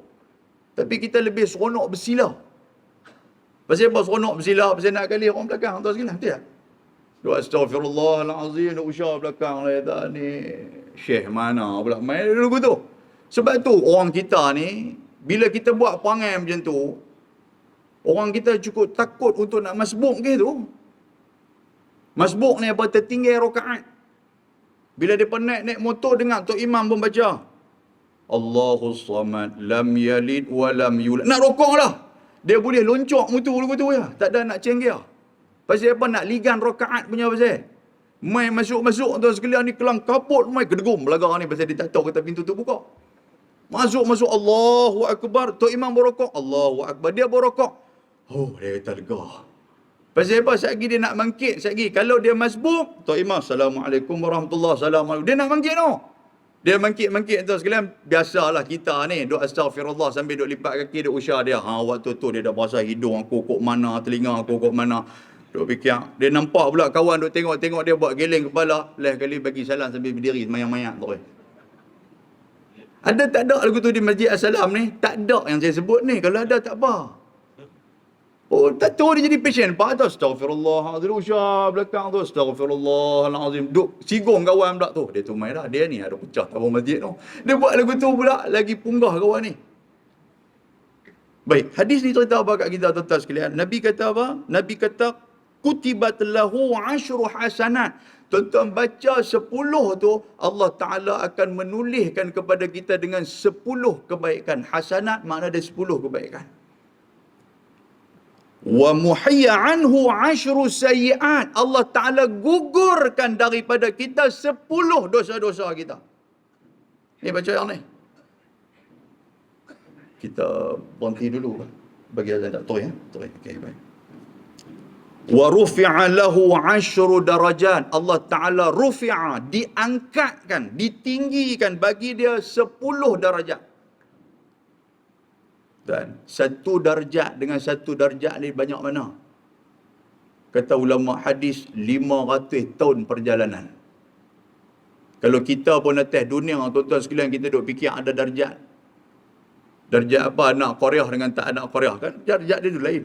Tapi kita lebih seronok bersila. Pasal apa seronok bersila? Pasal nak kali orang belakang tuan sekalian, betul tak? Doa astaghfirullahalazim, nak usah belakang lah kata ni. Syekh mana pula main dulu tu. Sebab tu orang kita ni, bila kita buat perangai macam tu, orang kita cukup takut untuk nak masbuk ke tu. Masbuk ni apa? Tertinggal rakaat. Bila dia naik motor dengar Tok Imam pun baca Allahus Samad, lam yalid wa lam yulad. Nak rokok lah. Dia boleh loncok mutu ya. Tak ada nak cenggir. Pasal apa? Nak ligan rakaat punya pasal. Mai masuk tuan sekalian ni kelang kaput, mai kedegum belagar ni pasal dia tak tahu kata pintu tu buka. Masuk Allahu Akbar. Tok Imam berokok. Allahu Akbar. Dia berokok. Oh, dia kata lega. Pasal apa? Sekejap lagi dia nak bangkit. Sekejap lagi. Kalau dia masbuk, Tok Imam, Assalamualaikum warahmatullahi wabarakatuh. Dia nak bangkit no. Dia bangkit tu sekalian. Biasalah kita ni. Duk astaghfirullah sambil duk lipat kaki, duk usah dia. Waktu tu dia dah basah hidung aku kok mana, telinga aku kok mana. Duk fikir. Dia nampak pula kawan duk tengok dia buat geleng kepala. Leh kali bagi salam sambil berdiri semayang-mayang tu. Ada tak ada lagu tu di Masjid As-Salam ni? Tak ada yang saya sebut ni. Kalau ada tak apa. Oh, tak tahu dia jadi passion. Pak tu, astaghfirullahaladzim. Usah belakang tu, astaghfirullahaladzim. Duk sigong kawan pula tu. Dia tu main dah. Dia ni ada pecah tabung masjid tu. Dia buat lagu tu pula. Lagi punggah kawan ni. Baik, hadis ni cerita apa kat kita tuan-tuan sekalian? Nabi kata apa? Nabi kata, kutibat lahu 10 hasanat. Tuan-tuan baca 10 tu, Allah Ta'ala akan menuliskan kepada kita dengan 10 kebaikan. Hasanat makna ada 10 kebaikan. Wa muhiyya anhu 10 sayyi'at. Allah Ta'ala gugurkan daripada kita 10 dosa-dosa kita. Ni baca yang ni. Kita berhenti dulu bagi azan tak terus ya. Terus. Okey, baik. Wa rufi'a lahu 'ashru darajat. Allah Taala rufi'a, diangkatkan, ditinggikan bagi dia 10 darajat. Dan satu darjat dengan satu darjat ni banyak mana? Kata ulama hadis 500 tahun perjalanan. Kalau kita pun atas dunia, tuan-tuan sekalian, kita duk fikir ada darjat. Darjat apa? Anak Korea dengan tak anak Korea kan? Darjat dia tu lain.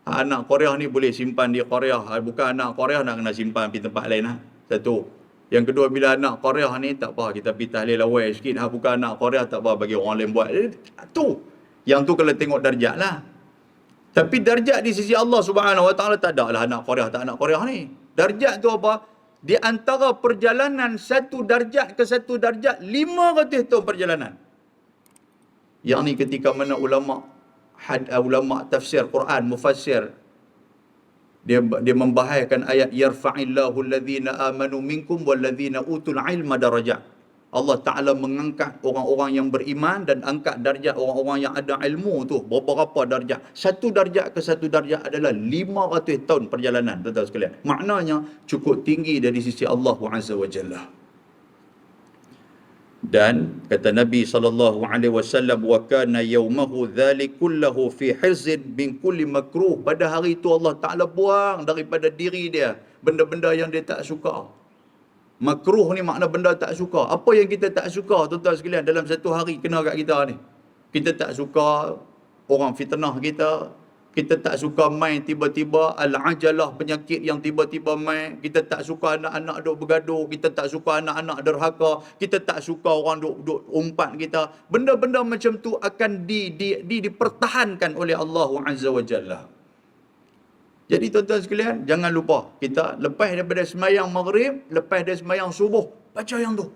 Anak Korea ni boleh simpan di Korea. Bukan anak Korea nak kena simpan pergi tempat lain lah. Satu. Yang kedua, bila anak Korea ni tak apa, kita pergi tahlil awal sikit. Bukan anak Korea, tak apa, bagi orang lain buat. Tu. Yang tu kalau tengok darjat lah. Tapi darjat di sisi Allah Subhanahu Wa Taala tak ada lah anak Korea, tak anak Korea ni. Darjat tu apa? Di antara perjalanan satu darjat ke satu darjat, 500 tahun perjalanan. Yang ni ketika mana ulama tafsir Quran, mufassir, dia membahaskan ayat yarfa'illahu alladhina amanu minkum walladhina utul ilma darajat. Allah Ta'ala mengangkat orang-orang yang beriman dan angkat darjat orang-orang yang ada ilmu tu. Berapa darjat? Satu darjat ke satu darjat adalah 500 tahun perjalanan, tuan-tuan sekalian. Maknanya cukup tinggi dari sisi Allah Azza wa Jalla. Dan kata Nabi SAW, wa kana yawmahu dhalik kullahu fi hizin min kulli makruh. Pada hari itu Allah Ta'ala buang daripada diri dia benda-benda yang dia tak suka. Makruh ni makna benda tak suka. Apa yang kita tak suka, tuan-tuan sekalian, dalam satu hari kena kat kita ni? Kita tak suka orang fitnah kita. Kita tak suka main tiba-tiba al-ajalah, penyakit yang tiba-tiba main. Kita tak suka anak-anak duk bergaduh. Kita tak suka anak-anak derhaka. Kita tak suka orang duk umpat kita. Benda-benda macam tu akan dipertahankan oleh Allah Azza wa Jalla. Jadi tuan-tuan sekalian, jangan lupa, kita lepas daripada semayang maghrib, lepas daripada semayang subuh, baca yang tu.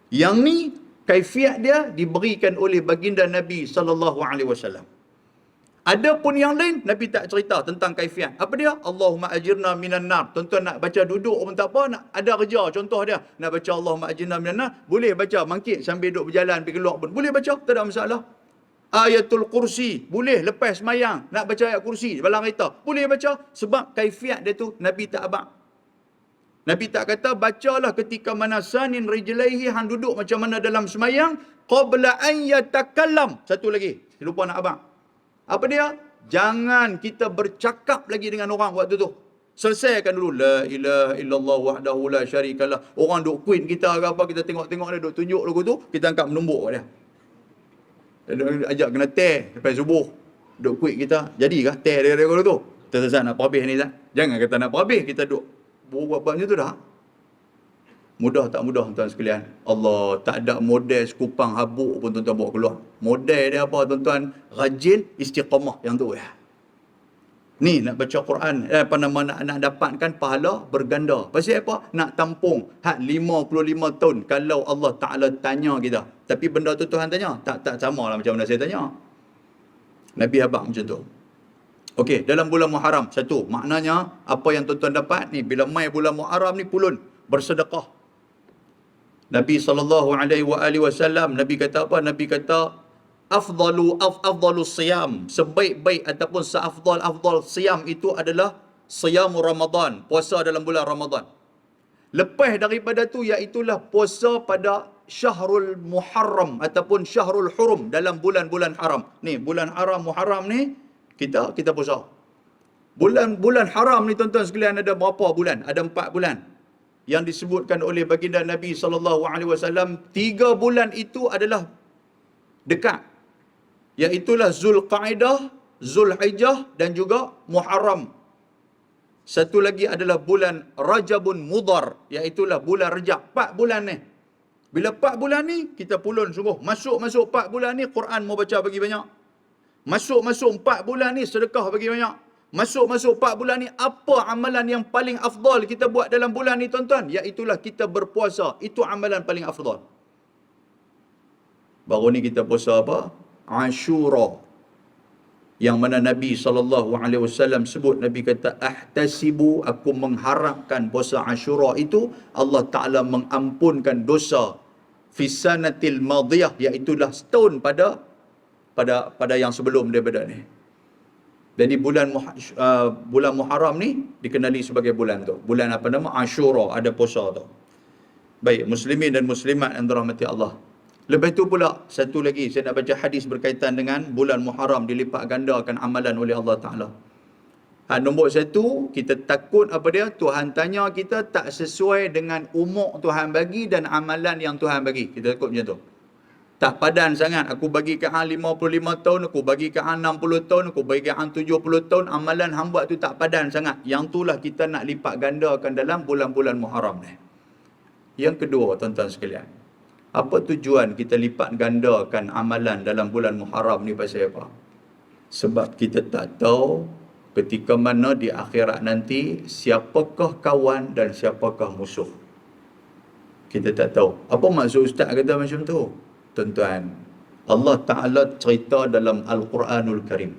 Yang ni, kaifiat dia diberikan oleh baginda Nabi SAW. Ada pun yang lain, Nabi tak cerita tentang kaifiat. Apa dia? Allahumma ajirna minan nar. Tuan-tuan nak baca duduk pun tak apa, nak ada kerja. Contoh dia, nak baca Allahumma ajirna minan nar, boleh baca mangkit sambil duduk berjalan, pergi keluar pun. Boleh baca, tak ada masalah. Ayatul Kursi, boleh lepas semayang, nak baca ayat kursi, balang kereta, boleh baca. Sebab kaifiat dia tu, Nabi tak abang. Nabi tak kata, bacalah ketika mana sanin rijlaihi, hang duduk macam mana dalam semayang, qabla an yatakallam. Satu lagi, lupa nak abang. Apa dia? Jangan kita bercakap lagi dengan orang waktu tu. Selesaikan dulu. La ilaha illallah wahdahu la syarikalah. Orang duk queen kita ke apa, kita tengok-tengok dia duk tunjuk lagu tu, kita angkat menumbuk dia. Ajak kena teh lepas subuh. Duk quit kita. Jadikah teh dia lagu tu? Tersesat nak perhabis ni tak? Jangan kata nak perhabis, kita duk buat macam tu dah. Mudah tak mudah tuan sekalian? Allah tak ada model sekupang habuk pun tuan-tuan bawa keluar. Model dia apa tuan-tuan? Rajin istiqamah yang tu ya. Ni nak baca Quran, nak dapatkan pahala berganda. Pasal apa? Nak tampung hak 55 tahun kalau Allah Ta'ala tanya kita. Tapi benda tu Tuhan tanya, tak sama lah macam mana saya tanya. Nabi abang macam tu. Okey, dalam bulan Muharram, satu, maknanya apa yang tuan-tuan dapat ni, bila mai bulan Muharram ni pulun bersedekah. Nabi SAW, Nabi kata apa? Nabi kata, afdalu siyam, sebaik-baik ataupun seafdal siyam itu adalah siyamu Ramadan, puasa dalam bulan Ramadan. Lepas daripada tu, iaitulah puasa pada Syahrul Muharram ataupun Syahrul Hurum, dalam bulan-bulan haram. Ni bulan haram Muharram ni kita puasa. Bulan haram ni tuan-tuan sekalian ada berapa bulan? Ada 4 bulan. Yang disebutkan oleh baginda Nabi SAW, 3 bulan itu adalah dekat. Iaitulah Zulqa'dah, Zulhijjah dan juga Muharram. Satu lagi adalah bulan Rajabun Mudhar, iaitulah bulan Rajab. 4 bulan ni. Bila 4 bulan ni, kita pulun sungguh. Masuk 4 bulan ni, Quran mau baca bagi banyak. Masuk 4 bulan ni, sedekah bagi banyak. Masuk 4 bulan ni, apa amalan yang paling afdal kita buat dalam bulan ni tuan-tuan? Iaitulah kita berpuasa. Itu amalan paling afdal. Baru ni kita puasa apa? Ashura. Yang mana Nabi SAW sebut, Nabi kata, ahtasibu, aku mengharapkan puasa Ashura itu, Allah Ta'ala mengampunkan dosa fisanatil madiyah, iaitulah setahun pada pada yang sebelum daripada ni. Jadi bulan Muharram ni dikenali sebagai bulan tu. Bulan apa nama? Ashura, ada puasa tu. Baik, muslimin dan muslimat yang dirahmati Allah. Lepas tu pula, satu lagi, saya nak baca hadis berkaitan dengan bulan Muharram dilipat gandakan amalan oleh Allah Ta'ala. Nombor satu, kita takut apa dia? Tuhan tanya kita tak sesuai dengan umur Tuhan bagi dan amalan yang Tuhan bagi. Kita takut macam tu. Tak padan sangat. Aku bagi ke hang 55 tahun, aku bagi ke hang 60 tahun, aku bagi ke hang 70 tahun. Amalan hang buat tu tak padan sangat. Yang itulah kita nak lipat gandakan dalam bulan-bulan Muharram ni. Yang kedua, tuan-tuan sekalian. Apa tujuan kita lipat gandakan amalan dalam bulan Muharram ni pasal apa? Sebab kita tak tahu ketika mana di akhirat nanti siapakah kawan dan siapakah musuh. Kita tak tahu. Apa maksud ustaz kata macam tu? Tuan-tuan, Allah Ta'ala cerita dalam Al-Quranul Karim.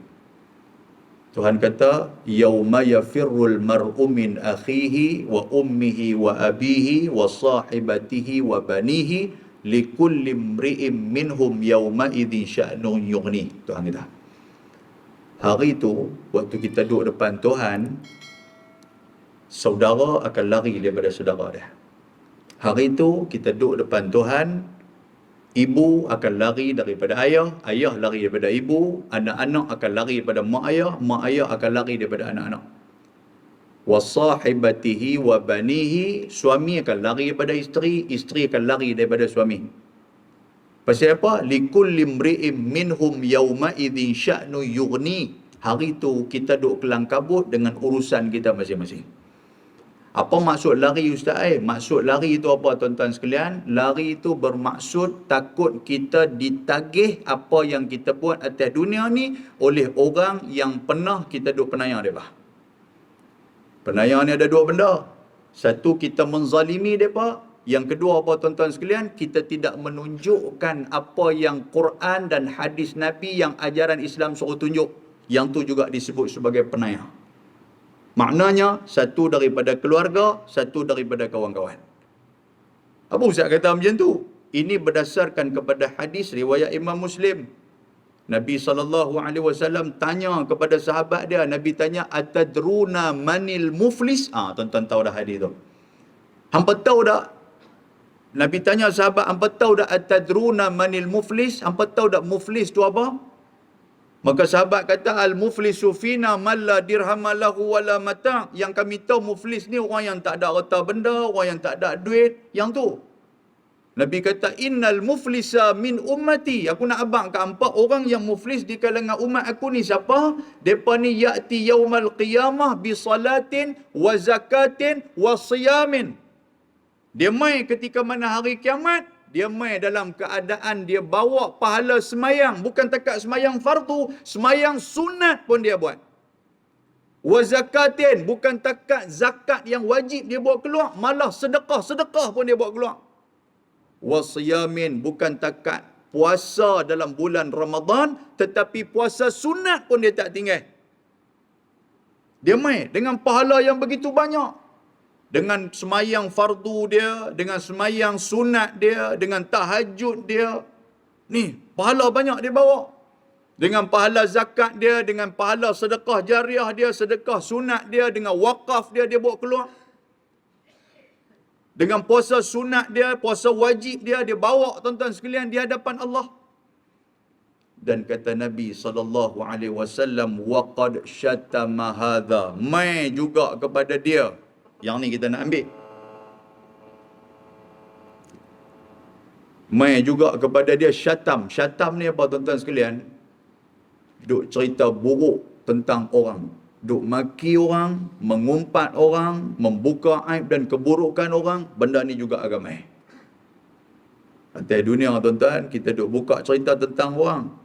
Tuhan kata, yauma yafirrul mar'u min akhihi wa ummihi wa abihi wa sahibatihi wa banihi likulli imri'im minhum yauma idzin sya'nun yughni. Tuhan kata, hari itu, waktu kita duduk depan Tuhan, saudara akan lari daripada saudara dia. Hari itu, kita duduk depan Tuhan, ibu akan lari daripada ayah, ayah lari daripada ibu, anak-anak akan lari daripada mak ayah akan lari daripada anak-anak. Wasahibatihi wa banihi, suami akan lari daripada isteri, isteri akan lari daripada suami. Pasal apa? Likulli imri'im minhum yauma idzin sya'nu yughni. Hari itu kita duduk kelang kabut dengan urusan kita masing-masing. Apa maksud lari ustaz? Maksud lari itu apa tuan-tuan sekalian? Lari itu bermaksud takut kita ditagih apa yang kita buat atas dunia ni oleh orang yang pernah kita duk penayang mereka. Penayang ni ada dua benda. Satu, kita menzalimi mereka. Yang kedua apa tuan-tuan sekalian? Kita tidak menunjukkan apa yang Quran dan hadis Nabi yang ajaran Islam suruh tunjuk. Yang tu juga disebut sebagai penayang. Maknanya, satu daripada keluarga, satu daripada kawan-kawan. Apa ustaz kata macam tu? Ini berdasarkan kepada hadis riwayat Imam Muslim. Nabi SAW tanya kepada sahabat dia, Nabi tanya, atadruna manil muflis? Tuan-tuan tahu dah hadis tu. Hampa tahu tak? Nabi tanya sahabat, hampa tahu tak atadruna manil muflis? Hampa tahu tak muflis tu apa? Maka sahabat kata, al-muflisu fina man la dirham lahu wala mata'. Yang kami tahu muflis ni orang yang tak ada harta benda, orang yang tak ada duit, yang tu. Nabi kata, innal muflisa min ummati. Aku nak abang ke hampa, orang yang muflis di kalangan umat aku ni siapa? Depa ni ya'ti yaumal qiyamah bi salatin wa zakatin wa siyamin. Dia mai ketika mana hari kiamat, dia mai dalam keadaan dia bawa pahala semayang. Bukan takat semayang fardu, semayang sunat pun dia buat. Wa zakatin, bukan takat zakat yang wajib dia buat keluar, malah sedekah pun dia buat keluar. Wa siyamin, bukan takat puasa dalam bulan Ramadan, tetapi puasa sunat pun dia tak tinggal. Dia mai dengan pahala yang begitu banyak. Dengan semayang fardu dia, dengan semayang sunat dia, dengan tahajud dia. Ni, pahala banyak dia bawa. Dengan pahala zakat dia, dengan pahala sedekah jariah dia, sedekah sunat dia, dengan wakaf dia, dia bawa keluar. Dengan puasa sunat dia, puasa wajib dia, dia bawa tuan-tuan sekalian di hadapan Allah. Dan kata Nabi SAW, waqad syatama hadha. Mai juga kepada dia. Yang ni kita nak ambil. Mai juga kepada dia syatam. Syatam ni apa tuan-tuan sekalian? Duk cerita buruk tentang orang. Duk maki orang, mengumpat orang, membuka aib dan keburukan orang. Benda ni juga agama. Atas dunia tuan-tuan, kita duk buka cerita tentang orang.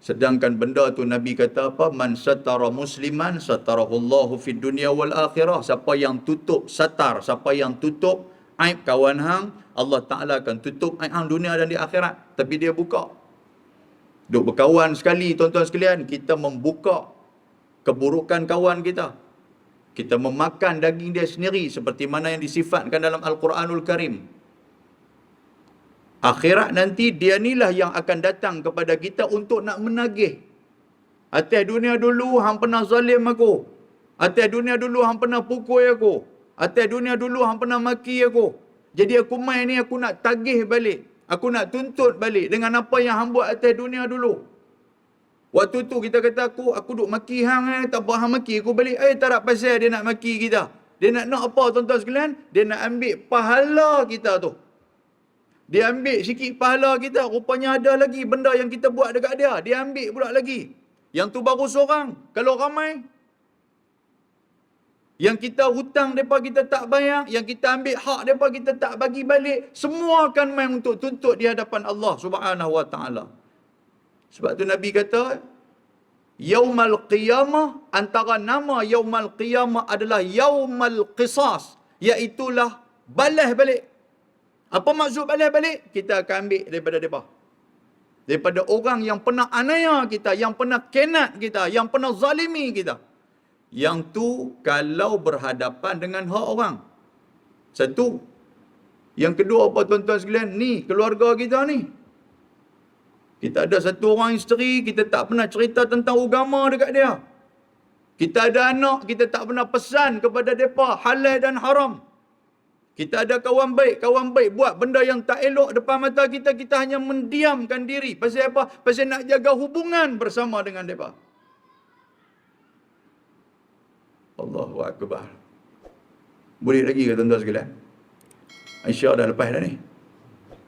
Sedangkan benda tu Nabi kata apa? Man satara musliman satarahullahu fid dunya wal akhirah. Siapa yang tutup satar, siapa yang tutup aib kawan hang, Allah Ta'ala akan tutup aib hang dunia dan di akhirat. Tapi dia buka. Duk berkawan sekali tuan-tuan sekalian, kita membuka keburukan kawan kita. Kita memakan daging dia sendiri seperti mana yang disifatkan dalam Al-Quranul Karim. Akhirat nanti dia inilah yang akan datang kepada kita untuk nak menagih. Atas dunia dulu hang pernah zalim aku. Atas dunia dulu hang pernah pukul aku. Atas dunia dulu hang pernah maki aku. Jadi aku main ni aku nak tagih balik. Aku nak tuntut balik dengan apa yang hang buat atas dunia dulu. Waktu tu kita kata aku duk maki hang tak apa hang maki aku balik. Tak nak pasal dia nak maki kita. Dia nak apa tuan-tuan sekalian? Dia nak ambil pahala kita tu. Dia ambil sikit pahala kita. Rupanya ada lagi benda yang kita buat dekat dia. Dia ambil pula lagi. Yang tu baru seorang. Kalau ramai, yang kita hutang mereka kita tak bayar, yang kita ambil hak mereka kita tak bagi balik, semua akan main untuk tuntut di hadapan Allah Subhanahu Wa Taala. Sebab tu Nabi kata, Yaumal Qiyamah, antara nama Yaumal Qiyamah adalah Yaumal Qisas, iaitulah balas balik. Apa maksud balas balik? Kita akan ambil daripada mereka. Daripada orang yang pernah aniaya kita, yang pernah kenat kita, yang pernah zalimi kita. Yang tu kalau berhadapan dengan hak orang. Satu. Yang kedua apa tuan-tuan sekalian? Ni keluarga kita ni. Kita ada satu orang isteri, kita tak pernah cerita tentang agama dekat dia. Kita ada anak, kita tak pernah pesan kepada mereka halal dan haram. Kita ada kawan baik buat benda yang tak elok depan mata kita, kita hanya mendiamkan diri. Pasal apa? Pasal nak jaga hubungan bersama dengan mereka. Allahu Akbar. Boleh lagi ke tuan-tuan sekalian? Aisyah dah lepas dah ni.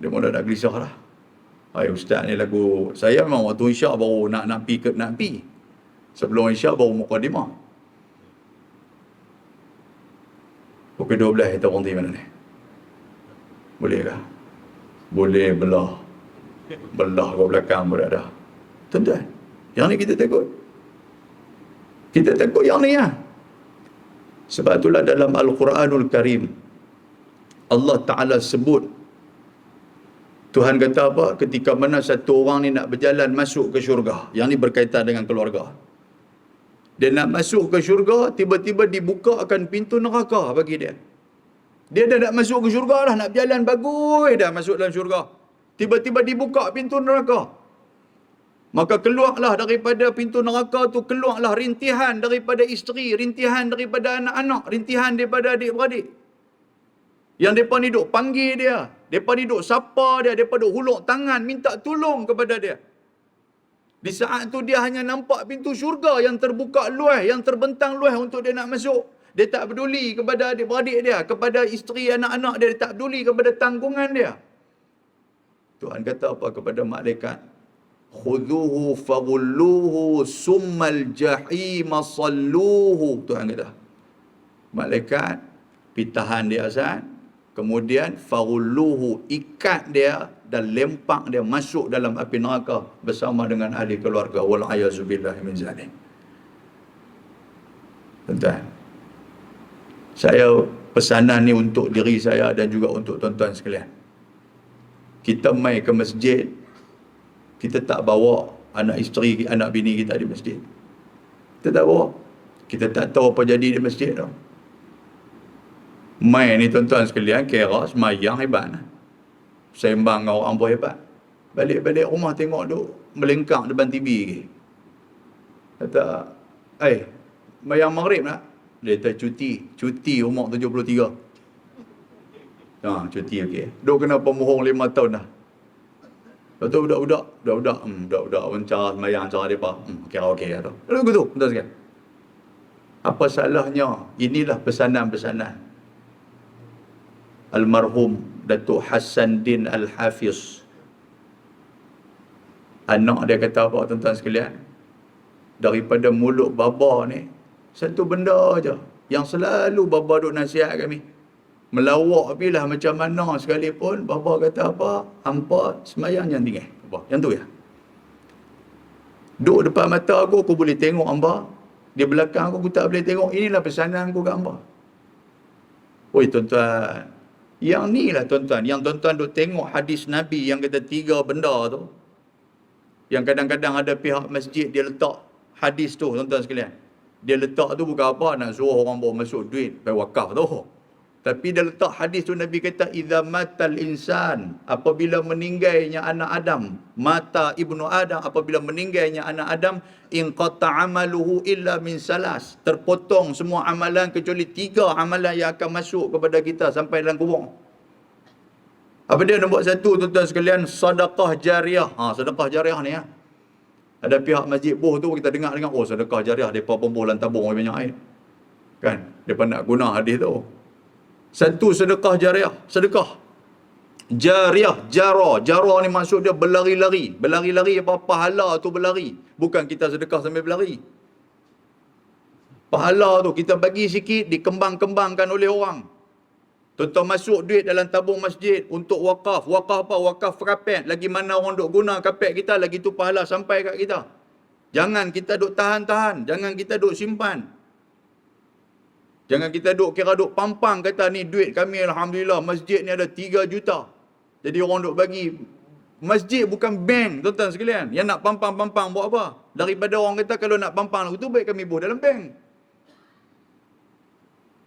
Dia mula dah gelisah dah. Hai ustaz ni lagu. Saya memang waktu Isyak baru nak pi. Sebelum Isyak baru mukadimah. Pukul 12 kita berhenti mana ni? Boleh kah? Boleh belah. Belah ke belakang pun ada. Tuan-tuan, yang ni kita takut. Kita takut yang ni lah. Sebab itulah dalam Al-Quranul Karim, Allah Ta'ala sebut, Tuhan kata apa? Ketika mana satu orang ni nak berjalan masuk ke syurga. Yang ni berkaitan dengan keluarga. Dia nak masuk ke syurga, tiba-tiba dibukakan pintu neraka bagi dia. Dia dah nak masuk ke syurga dah, nak berjalan bagus dah masuk dalam syurga. Tiba-tiba dibuka pintu neraka. Maka keluarlah daripada pintu neraka tu, keluarlah rintihan daripada isteri, rintihan daripada anak-anak, rintihan daripada adik-beradik. Yang mereka ni duk panggil dia, mereka ni duk sapa dia, mereka duk huluk tangan, minta tolong kepada dia. Di saat tu dia hanya nampak pintu syurga yang terbuka luas, yang terbentang luas untuk dia nak masuk. Dia tak peduli kepada adik-beradik dia, kepada isteri, anak-anak dia, dia tak peduli kepada tanggungan dia. Tuhan kata apa kepada malaikat? Khudhuhu faghulluhu summal jahim salluhu. Tuhan kata, malaikat pitahan dia asal, kemudian faghulluhu, ikat dia dan lempak dia masuk dalam api neraka bersama dengan ahli keluarga. Wal ayazubillah min zalim. Tuan-tuan, saya pesanan ni untuk diri saya dan juga untuk tuan-tuan sekalian. Kita mai ke masjid, kita tak bawa anak isteri, anak bini kita di masjid. Kita tak bawa. Kita tak tahu apa jadi di masjid tu. Mai ni tuan-tuan sekalian, kira semayang hebat. Sembang dengan orang pun hebat. Balik-balik rumah tengok duk melengkang depan TV lagi. Kata, mayang maghrib nak? Dia kata cuti umur 73. Cuti okey. Duk kena pemohong 5 tahun dah. Lepas tu budak-budak pun cara semayang, cara mereka. Kira okey lah tu. Lalu begitu, tuan sekalian. Apa salahnya? Inilah pesanan-pesanan almarhum Datuk Hassan Din Al-Hafiz. Anak dia kata apa tuan-tuan sekalian? Daripada mulut baba ni, satu benda aja yang selalu baba duk nasihat kami. Melawak pilah macam mana sekalipun, baba kata apa? Hampa semayang yang tinggal. Apa? Yang tu ya. Duk depan mata aku boleh tengok hamba. Di belakang aku tak boleh tengok. Inilah pesanan aku kat hamba. Oi tuan-tuan, yang ni lah tuan-tuan, yang tuan-tuan duk tengok hadis Nabi yang kata 3 benda tu. Yang kadang-kadang ada pihak masjid dia letak hadis tu tuan-tuan sekalian. Dia letak tu bukan apa, nak suruh orang bawa masuk duit, bayar wakaf tu. Tapi dia letak hadis tu Nabi kata idza matal insan, apabila meninggalnya anak Adam, mata ibnu Adam, apabila meninggalnya anak Adam, in qata amaluhu illa min salas, terpotong semua amalan kecuali 3 amalan yang akan masuk kepada kita sampai dalam kubur. Apa dia? Nombor 1 tuan-tuan sekalian, sedekah jariah. Sedekah jariah ni ada pihak masjid Boh tu kita dengar sedekah jariah depa pembulan tabung banyak air. Kan? Depa nak guna hadis tu. Satu sedekah jariah, sedekah jariah, jara ni maksud dia berlari-lari. Berlari-lari apa? Pahala tu berlari. Bukan kita sedekah sambil berlari. Pahala tu kita bagi sikit, dikembang-kembangkan oleh orang. Tuan-tuan masuk duit dalam tabung masjid untuk wakaf. Wakaf apa? Wakaf karpet. Lagi mana orang duk guna karpet kita, lagi tu pahala sampai kat kita. Jangan kita duk tahan-tahan. Jangan kita duk simpan. Jangan kita duk kira duk pampang kata ni duit kami alhamdulillah masjid ni ada 3 juta. Jadi orang duk bagi. Masjid bukan bank tuan-tuan sekalian. Yang nak pampang-pampang buat apa? Daripada orang kata kalau nak pampang tu baik kami buat dalam bank.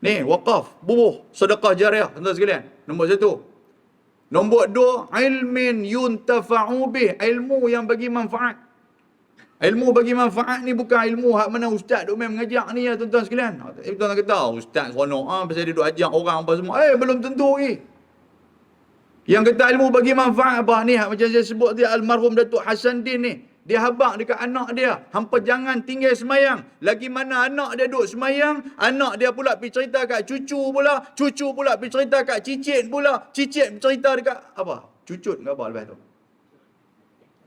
Ni wakaf, bubuh, sedekah jariah tuan-tuan sekalian. Nombor 1. Nombor 2, ilmin yuntafa'u bih, ilmu yang bagi manfaat. Ilmu bagi manfaat ni bukan ilmu hak mana ustaz duk main mengajak ni ya tuan-tuan sekalian. Tuan-tuan kata ustaz seronok pasal dia duk ajak orang apa semua. Belum tentu Yang kata ilmu bagi manfaat apa ni macam saya sebut dia almarhum Datuk Hassan Din ni. Dia habaq dekat anak dia, hampa jangan tinggal semayang. Lagi mana anak dia duk semayang, anak dia pula pergi cerita kat cucu pula, cucu pula pergi cerita kat cicit pula, cicit cerita dekat apa? Cucut ke apa lepas tu?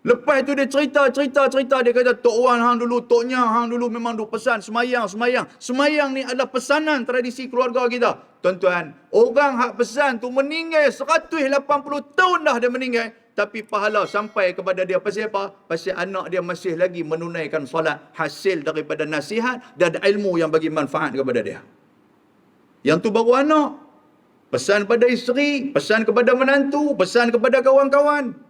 Lepas tu dia cerita, dia kata Tok Wan hang dulu, Tok Nya hang dulu memang duk pesan semayang. Semayang ni adalah pesanan tradisi keluarga kita. Tuan-tuan, orang hak pesan tu meninggal 180 tahun dah dia meninggal. Tapi pahala sampai kepada dia. Pasal apa? Pasal anak dia masih lagi menunaikan solat. Hasil daripada nasihat dan ilmu yang bagi manfaat kepada dia. Yang tu baru anak. Pesan pada isteri, pesan kepada menantu, pesan kepada kawan-kawan.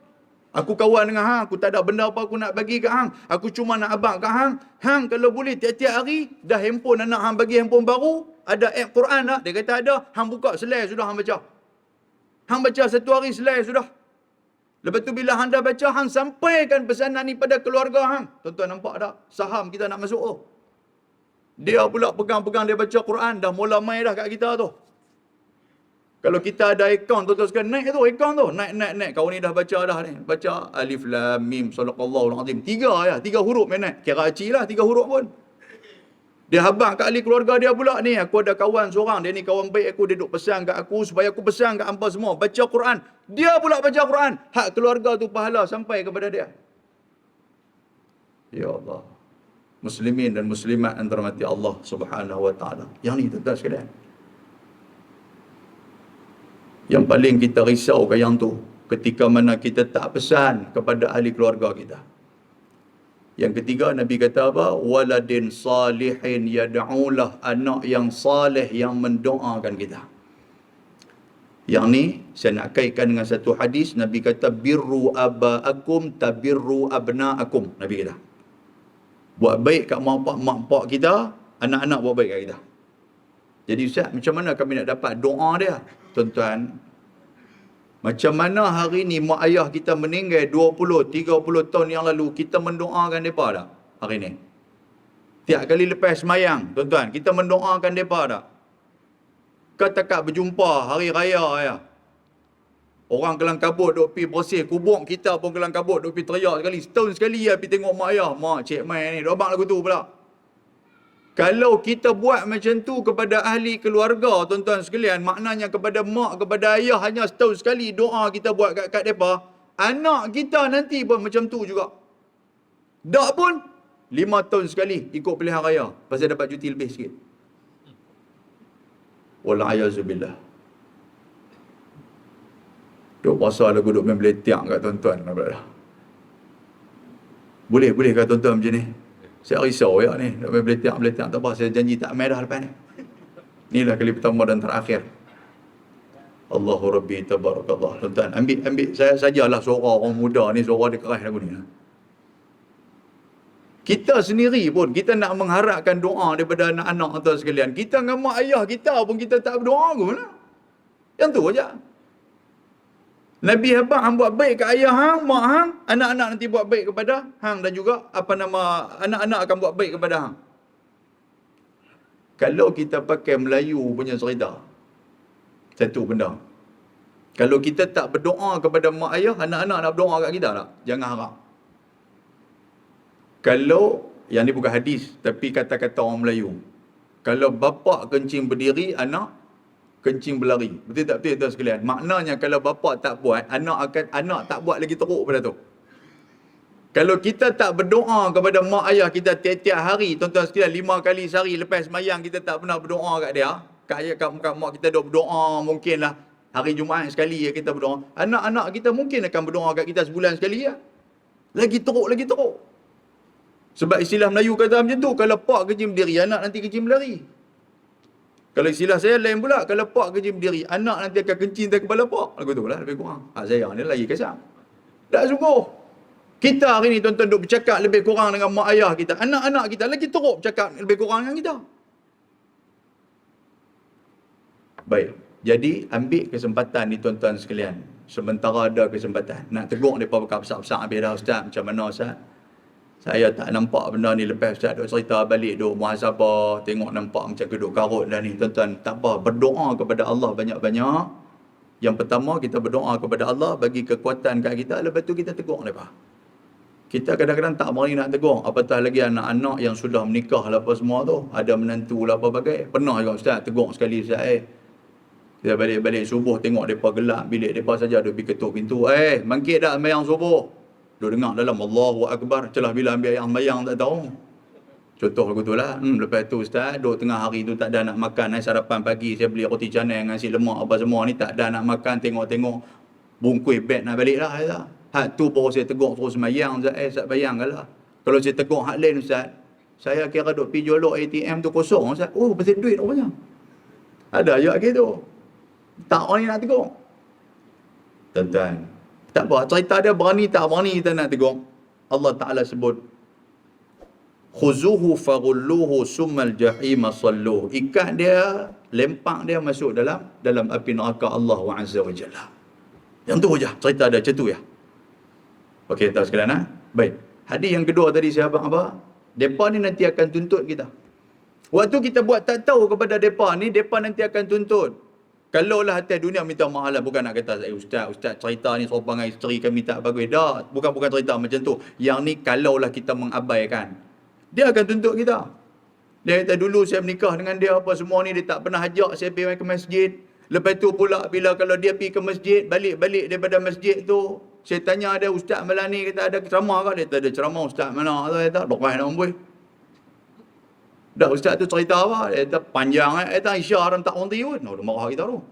Aku kawan dengan hang, aku tak ada benda apa aku nak bagi kat hang. Aku cuma nak abang kat hang. Hang kalau boleh tiap-tiap hari, dah handphone anak hang bagi handphone baru, ada app Quran tak? Dia kata ada, hang buka selai sudah hang baca. Hang baca 1 hari selai sudah. Lepas tu bila hang dah baca, hang sampaikan pesanan ni pada keluarga hang. Tuan-tuan nampak tak? Saham kita nak masuk tu. Dia pula pegang-pegang dia baca Quran, dah mula main dah kat kita tu. Kalau kita ada akaun tuan-tuan sekalian, naik tu akaun tu. Naik. Kau ni dah baca dah ni. Baca alif lam mim sadaqallahul azim. 3 huruf main naik. Kira acik lah 3 huruf pun. Dia habaq kat ahli keluarga dia pula ni. Aku ada kawan seorang. Dia ni kawan baik aku. Dia duk pesan kat aku supaya aku pesan kat hampa semua. Baca Quran. Dia pula baca Quran. Hak keluarga tu pahala sampai kepada dia. Ya Allah. Muslimin dan muslimat yang dirahmati Allah Subhanahu wa taala. Yang ni tuan-tuan sekalian. Yang paling kita risau ke yang tu, ketika mana kita tak pesan kepada ahli keluarga kita. Yang ketiga, Nabi kata apa? Waladin salihin yad'ulah, anak yang salih yang mendoakan kita. Yang ni, saya nak kaitkan dengan satu hadis, Nabi kata, birru aba'akum tabirru abna'akum. Nabi kata, buat baik kat mak pak kita, anak-anak buat baik kat kita. Jadi Ustaz, macam mana kami nak dapat doa dia? Tuan-tuan, macam mana hari ni mak ayah kita meninggal 20-30 tahun yang lalu, kita mendoakan mereka tak? Hari ni. Tiap kali lepas semayang, tuan-tuan, kita mendoakan mereka tak? Katakan berjumpa hari raya ya. Orang kelang kabut duk pergi bersih kubur, kita pun kelang kabut duk pergi teriak sekali. Setahun sekali ya pergi tengok mak ayah. Mak cik mai ni, duk abang lagu tu pula. Kalau kita buat macam tu kepada ahli keluarga, tuan-tuan sekalian, maknanya kepada mak, kepada ayah hanya setahun sekali doa kita buat kat mereka, anak kita nanti pun macam tu juga. Tak pun 5 tahun sekali ikut pilihan raya, pasal dapat cuti lebih sikit. Wallahiyazubillah. Duk puasa lagu duk main beletiak kat tuan-tuan. Boleh ke tuan-tuan macam ni? Saya risau ya ni. Nak main beletiak tak apa. Saya janji tak main dah lepas ni. Inilah kali pertama dan terakhir. Allahu Rabbi tabarakallah. Tuan-tuan, ambil saya sajalah suara orang muda ni, suara dia keras lagu ni. Kita sendiri pun, kita nak mengharapkan doa daripada anak-anak tuan sekalian. Kita dengan mak ayah kita pun kita tak berdoa pun. Yang tu aja. Nabi abang hang buat baik ke ayah hang, mak hang, anak-anak nanti buat baik kepada hang dan juga anak-anak akan buat baik kepada hang. Kalau kita pakai Melayu punya cerita, satu benda. Kalau kita tak berdoa kepada mak ayah, anak-anak nak berdoa kat kita tak? Jangan harap. Kalau, yang ni bukan hadis, tapi kata-kata orang Melayu. Kalau bapa kencing berdiri, anak kencing berlari. Betul tak betul tuan sekalian? Maknanya kalau bapa tak buat, anak tak buat lagi teruk pada tu. Kalau kita tak berdoa kepada mak ayah kita tiap-tiap hari, tuan-tuan sekalian, 5 kali sehari lepas semayang kita tak pernah berdoa kat dia, kat ayah kat mak kita duk berdoa, mungkinlah hari Jumaat sekali ya kita berdoa. Anak-anak kita mungkin akan berdoa kat kita sebulan sekali ya. Lagi teruk. Sebab istilah Melayu kata macam tu, kalau pak kencing berdiri, anak nanti kencing berlari. Kalau istilah saya lain pula, kalau pak kencing berdiri, anak nanti akan kencing dari kepala pak. Lagu tu lah lebih kurang. Saya ni lagi kasar. Tak sungguh. Kita hari ni tuan-tuan duk bercakap lebih kurang dengan mak ayah kita. Anak-anak kita lagi teruk bercakap lebih kurang dengan kita. Baik. Jadi ambil kesempatan ni tuan-tuan sekalian. Sementara ada kesempatan. Nak tegur mereka besar-besar habis dah Ustaz. Macam mana Ustaz? Saya tak nampak benda ni lepas Ustaz duk cerita balik, duk muhasabah, tengok nampak macam keduk karut dah ni. Tuan-tuan, tak apa. Berdoa kepada Allah banyak-banyak. Yang pertama, kita berdoa kepada Allah, bagi kekuatan kat kita. Lepas tu kita tegur mereka. Kita kadang-kadang tak berani nak tegur. Apatah lagi anak-anak yang sudah menikah lah apa semua tu. Ada menantu lah apa bagai. Pernah juga Ustaz, tegur sekali Ustaz Kita balik-balik subuh tengok mereka gelap bilik mereka saja duk pergi ketuk pintu. Bangkit dah sembahyang subuh. Duk dengar dalam Allahu Akbar. Celah bila ambil yang sembahyang tak tahu. Contoh lagu tu lah. Lepas tu Ustaz, duk tengah hari tu tak ada nak makan. Sarapan pagi saya beli roti canai dengan nasi lemak apa semua ni. Tak ada nak makan. Tengok-tengok bungkus beg nak balik lah. Hak tu baru saya tegur terus sembahyang Ustaz. Ustaz bayangkan lah. Kalau saya tegur hak lain Ustaz, saya kira duk pergi jolok ATM tu kosong Ustaz. Oh, pasal duit rupanya. Ada je gitu. Tak orang ni nak tegur. Tuan-tuan, tak apa, cerita dia berani tak berani kita nak tegur. Allah Ta'ala sebut, khuzuhu faghulluhu summal jahima salluh. Ikat dia, lempak dia masuk dalam api neraka Allah wa azza wa jalla. Yang tu aja, cerita dia macam tu ya. Okey, tahu sekalian Baik. Hadis yang kedua tadi sahabat apa? Depa ni nanti akan tuntut kita. Waktu kita buat tak tahu kepada depa ni, depa nanti akan tuntut. Kalaulah atas dunia minta maaf lah, bukan nak kata Ustaz cerita ni serupa dengan isteri kami tak bagus. Dah, bukan cerita macam tu. Yang ni kalaulah kita mengabaikan, dia akan tuntut kita. Dia kata dulu saya menikah dengan dia apa semua ni, dia tak pernah ajak saya pergi ke masjid. Lepas tu pula bila kalau dia pergi ke masjid, balik daripada masjid tu, saya tanya dia, Ustaz malam ni kata ada ceramah ke? Dia kata ada ceramah Ustaz mana? Dia kata lepas nak buat. Dah Ustaz tu cerita apa? Dia kata panjang kata Isya orang tak berhenti pun. Dia marah kita tu.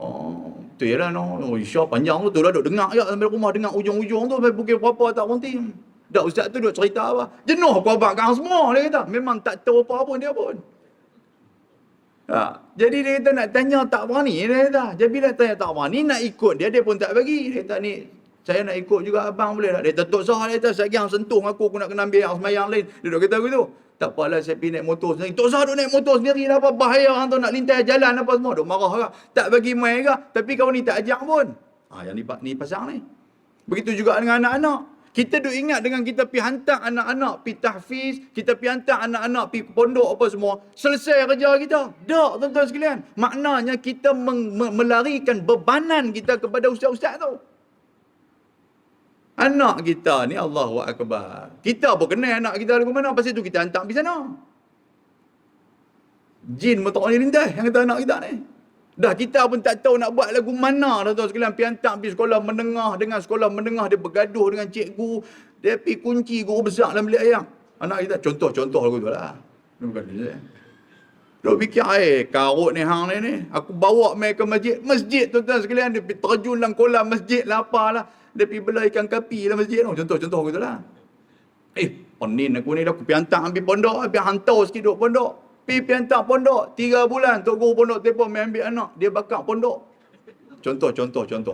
Oh, tu yalah no. Isya panjang tu dah duk dengar je sampai rumah, dengar ujung-ujung tu sampai pukul berapa tak berhenti. Dah Ustaz tu duk cerita apa? Jenuh aku abang kang semua dia kata. Memang tak tahu apa pun dia pun. Jadi dia kata nak tanya tak berani dia kata. Jadi bila tanya tak berani nak ikut dia pun tak bagi. Dia kata ni saya nak ikut juga abang boleh tak? Dia kata tak sah, dia kata saya yang sentuh aku nak kena ambil yang semayang lain. Dia duk kata begitu. Tak apalah saya pergi naik motor sendiri. Tak sah duk naik motor sendiri lah apa bahaya orang tu nak lintas jalan apa semua. Duk marah lah. Tak bagi main ke? Tapi kau ni tak ajak pun. Yang ni pasang ni. Begitu juga dengan anak-anak. Kita duk ingat dengan kita pergi hantar anak-anak pergi tahfiz, kita pergi hantar anak-anak pergi pondok apa semua, selesai kerja kita. Tak, tuan-tuan sekalian. Maknanya kita melarikan bebanan kita kepada ustaz-ustaz tu. Anak kita ni Allahu Akbar. Kita pun kenal anak kita lagu mana, pasal tu kita hantar pergi sana. Jin pun tak boleh lintas yang kata anak kita ni. Dah kita pun tak tahu nak buat lagu mana tuan-tuan sekalian. Pergi hantar pergi sekolah menengah, dengan sekolah menengah dia bergaduh dengan cikgu. Dia pergi kunci guru besar dalam bilik ayam. Anak kita contoh lagu tu lah. Dia bukan dia. Dia fikir, karut ni hang ni. Aku bawa mai ke masjid. Masjid tuan-tuan sekalian. Dia pergi terjun dalam kolam masjid lah apalah. Dia pergi bela ikan kapi dalam masjid tu. Contoh gitu lah. Penin aku ni dah. Aku pergi hantar ambil pondok. Pergi hantar sikit duduk pondok. Pergi hantar pondok. 3 bulan. Tok guru pondok telefon main ambil anak. Dia bakar pondok. Contoh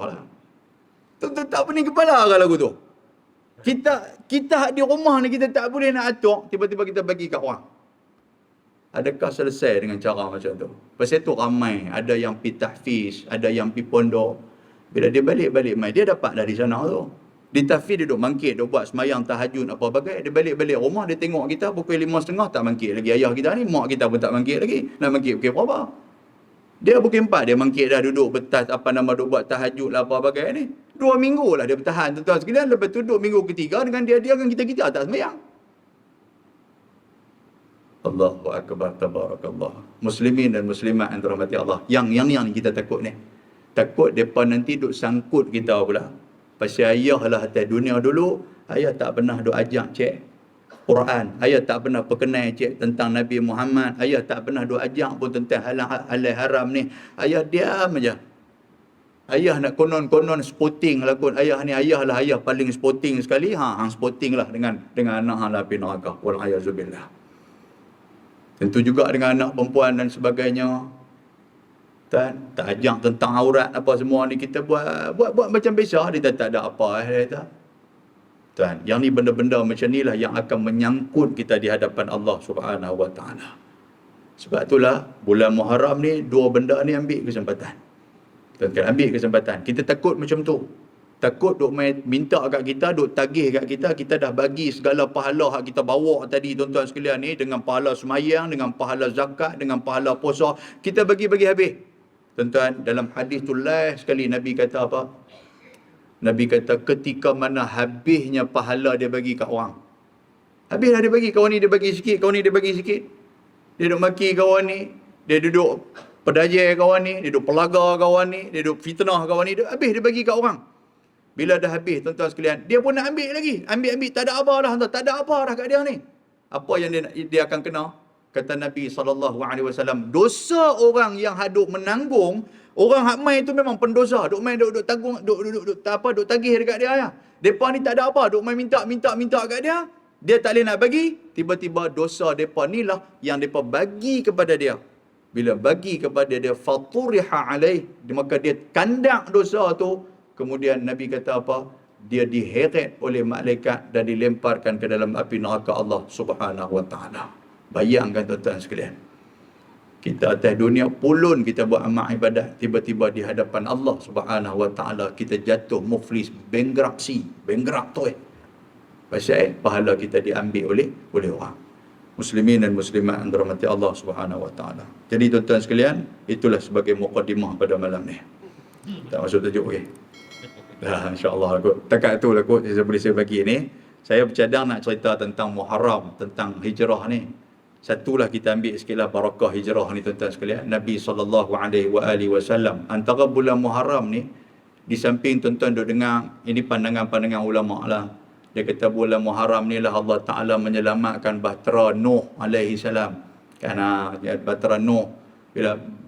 lah. Tuan-tuan tak pening kepala ke lagu tu? Kita di rumah ni kita tak boleh nak atur. Tiba-tiba kita bagi kat orang. Adakah selesai dengan cara macam tu? Pasal tu ramai, ada yang pi tahfiz, ada yang pi pondok. Bila dia balik-balik mai, dia dapat dari sana tu. Di tahfiz dia duduk mangkit, duduk buat semayang tahajud apa bagai. Dia balik-balik rumah, dia tengok kita pukul 5.30 tak mangkit lagi. Ayah kita ni, mak kita pun tak mangkit lagi. Nak mangkit pukul berapa? Dia pukul 4 dia mangkit dah, duduk betas duduk buat tahajud lah apa bagai ni. 2 minggu lah dia bertahan tuan-tuan sekalian. Lepas tu duduk minggu ketiga dengan dia dengan kita tak semayang. Allahu akbar, tabarakallah. Muslimin dan muslimat yang dirahmati Allah. Yang ni kita takut ni. Takut depa nanti duk sangkut kita pula. Pasal ayah lah atas dunia dulu, ayah tak pernah duk ajak cek Quran. Ayah tak pernah perkenal cek tentang Nabi Muhammad. Ayah tak pernah duk ajak pun tentang halal haram ni. Ayah diam aja. Ayah nak konon-konon sporting lah kot. Ayah ni ayah lah ayah paling sporting sekali. Hang sporting lah dengan anak hang lah api neraka. Wal'ayazubillah. Tentu juga dengan anak perempuan dan sebagainya. Tak ajak tentang aurat apa semua ni, kita buat macam biasa. Dia tak ada apa dia kata. Tuan, yang ni benda-benda macam ni lah yang akan menyangkut kita di hadapan Allah Subhanahu Wa Taala. Sebab itulah bulan Muharram ni, dua benda ni ambil kesempatan. Tuan-tuan, ambil kesempatan. Kita takut macam tu. Takut duk minta kat kita, duk tagih kat kita, kita dah bagi segala pahala hak kita bawa tadi tuan-tuan sekalian ni, dengan pahala semayang, dengan pahala zakat, dengan pahala puasa, kita bagi-bagi habis. Tuan-tuan, dalam hadis tu last sekali Nabi kata apa? Nabi kata ketika mana habisnya pahala dia bagi kat orang. Habis dah dia bagi, kawan ni dia bagi sikit, kawan ni dia bagi sikit. Dia duk maki kawan ni, dia duduk pedajai kawan ni, dia duduk pelaga kawan ni, dia duduk fitnah kawan ni, habis dia bagi kat orang. Bila dah habis tuan-tuan sekalian, dia pun nak ambil lagi. Ambil, tak ada apa dah. Tak ada apa dah kat dia ni. Apa yang dia akan kena? Kata Nabi SAW, dosa orang yang haduk menanggung, orang hak main tu memang pendosa. Duk main, duk tanggung, duk tagih dekat dia. Ya. Depa ni tak ada apa. Duk main minta kat dia. Dia tak boleh nak bagi. Tiba-tiba dosa depa ni lah yang depa bagi kepada dia. Bila bagi kepada dia, faturiha alaih, maka dia kandak dosa tu. Kemudian Nabi kata apa? Dia diheret oleh malaikat dan dilemparkan ke dalam api neraka Allah Subhanahu Wa Taala. Bayangkan tuan-tuan sekalian. Kita atas dunia pulun kita buat amal ibadat, tiba-tiba di hadapan Allah Subhanahu Wa Taala kita jatuh muflis, bankrupt tu. Pasal pahala kita diambil oleh orang. Muslimin dan muslimat yang dirahmati Allah Subhanahu Wa Taala. Jadi tuan-tuan sekalian, itulah sebagai mukadimah pada malam ni. Tak masuk tajuk okey. InsyaAllah kot. Takat tu lah kot saya boleh bagi ni. Saya bercadang nak cerita tentang Muharram, tentang hijrah ni. Satulah kita ambil sikitlah barakah hijrah ni tuan-tuan sekalian. Nabi SAW, antara bulan Muharram ni, di samping tuan-tuan duk dengar, ini pandangan-pandangan ulama lah. Dia kata bulan Muharram ni lah Allah Ta'ala menyelamatkan bahtera Nuh alaihi salam. Kerana bahtera Nuh,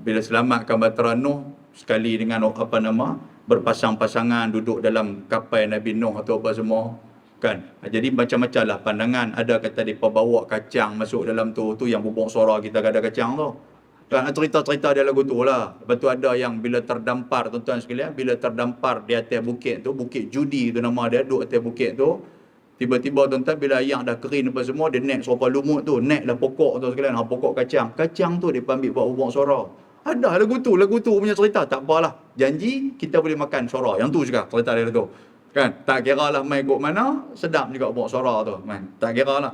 bila selamatkan bahtera Nuh, sekali dengan berpasang-pasangan duduk dalam kapal Nabi Nuh atau apa semua kan. Jadi macam-macam lah pandangan. Ada kata mereka bawa kacang masuk dalam tu yang bubuk suara kita ada kacang tu kan. Cerita-cerita dia lagu tu lah. Lepas tu ada yang bila terdampar tuan-tuan sekalian, bila terdampar di atas bukit tu, Bukit Judi tu nama dia, duduk atas bukit tu, tiba-tiba tuan-tuan bila air dah kering apa semua, dia naik serupa lumut tu, naik lah pokok tu sekalian, pokok kacang tu dia ambil buat bubuk suara. Ada lagu tu punya cerita. Tak apalah, janji kita boleh makan suara. Yang tu juga cerita dia tu kan. Tak kira lah main kot mana, sedap juga buat suara tu man. Tak kira lah.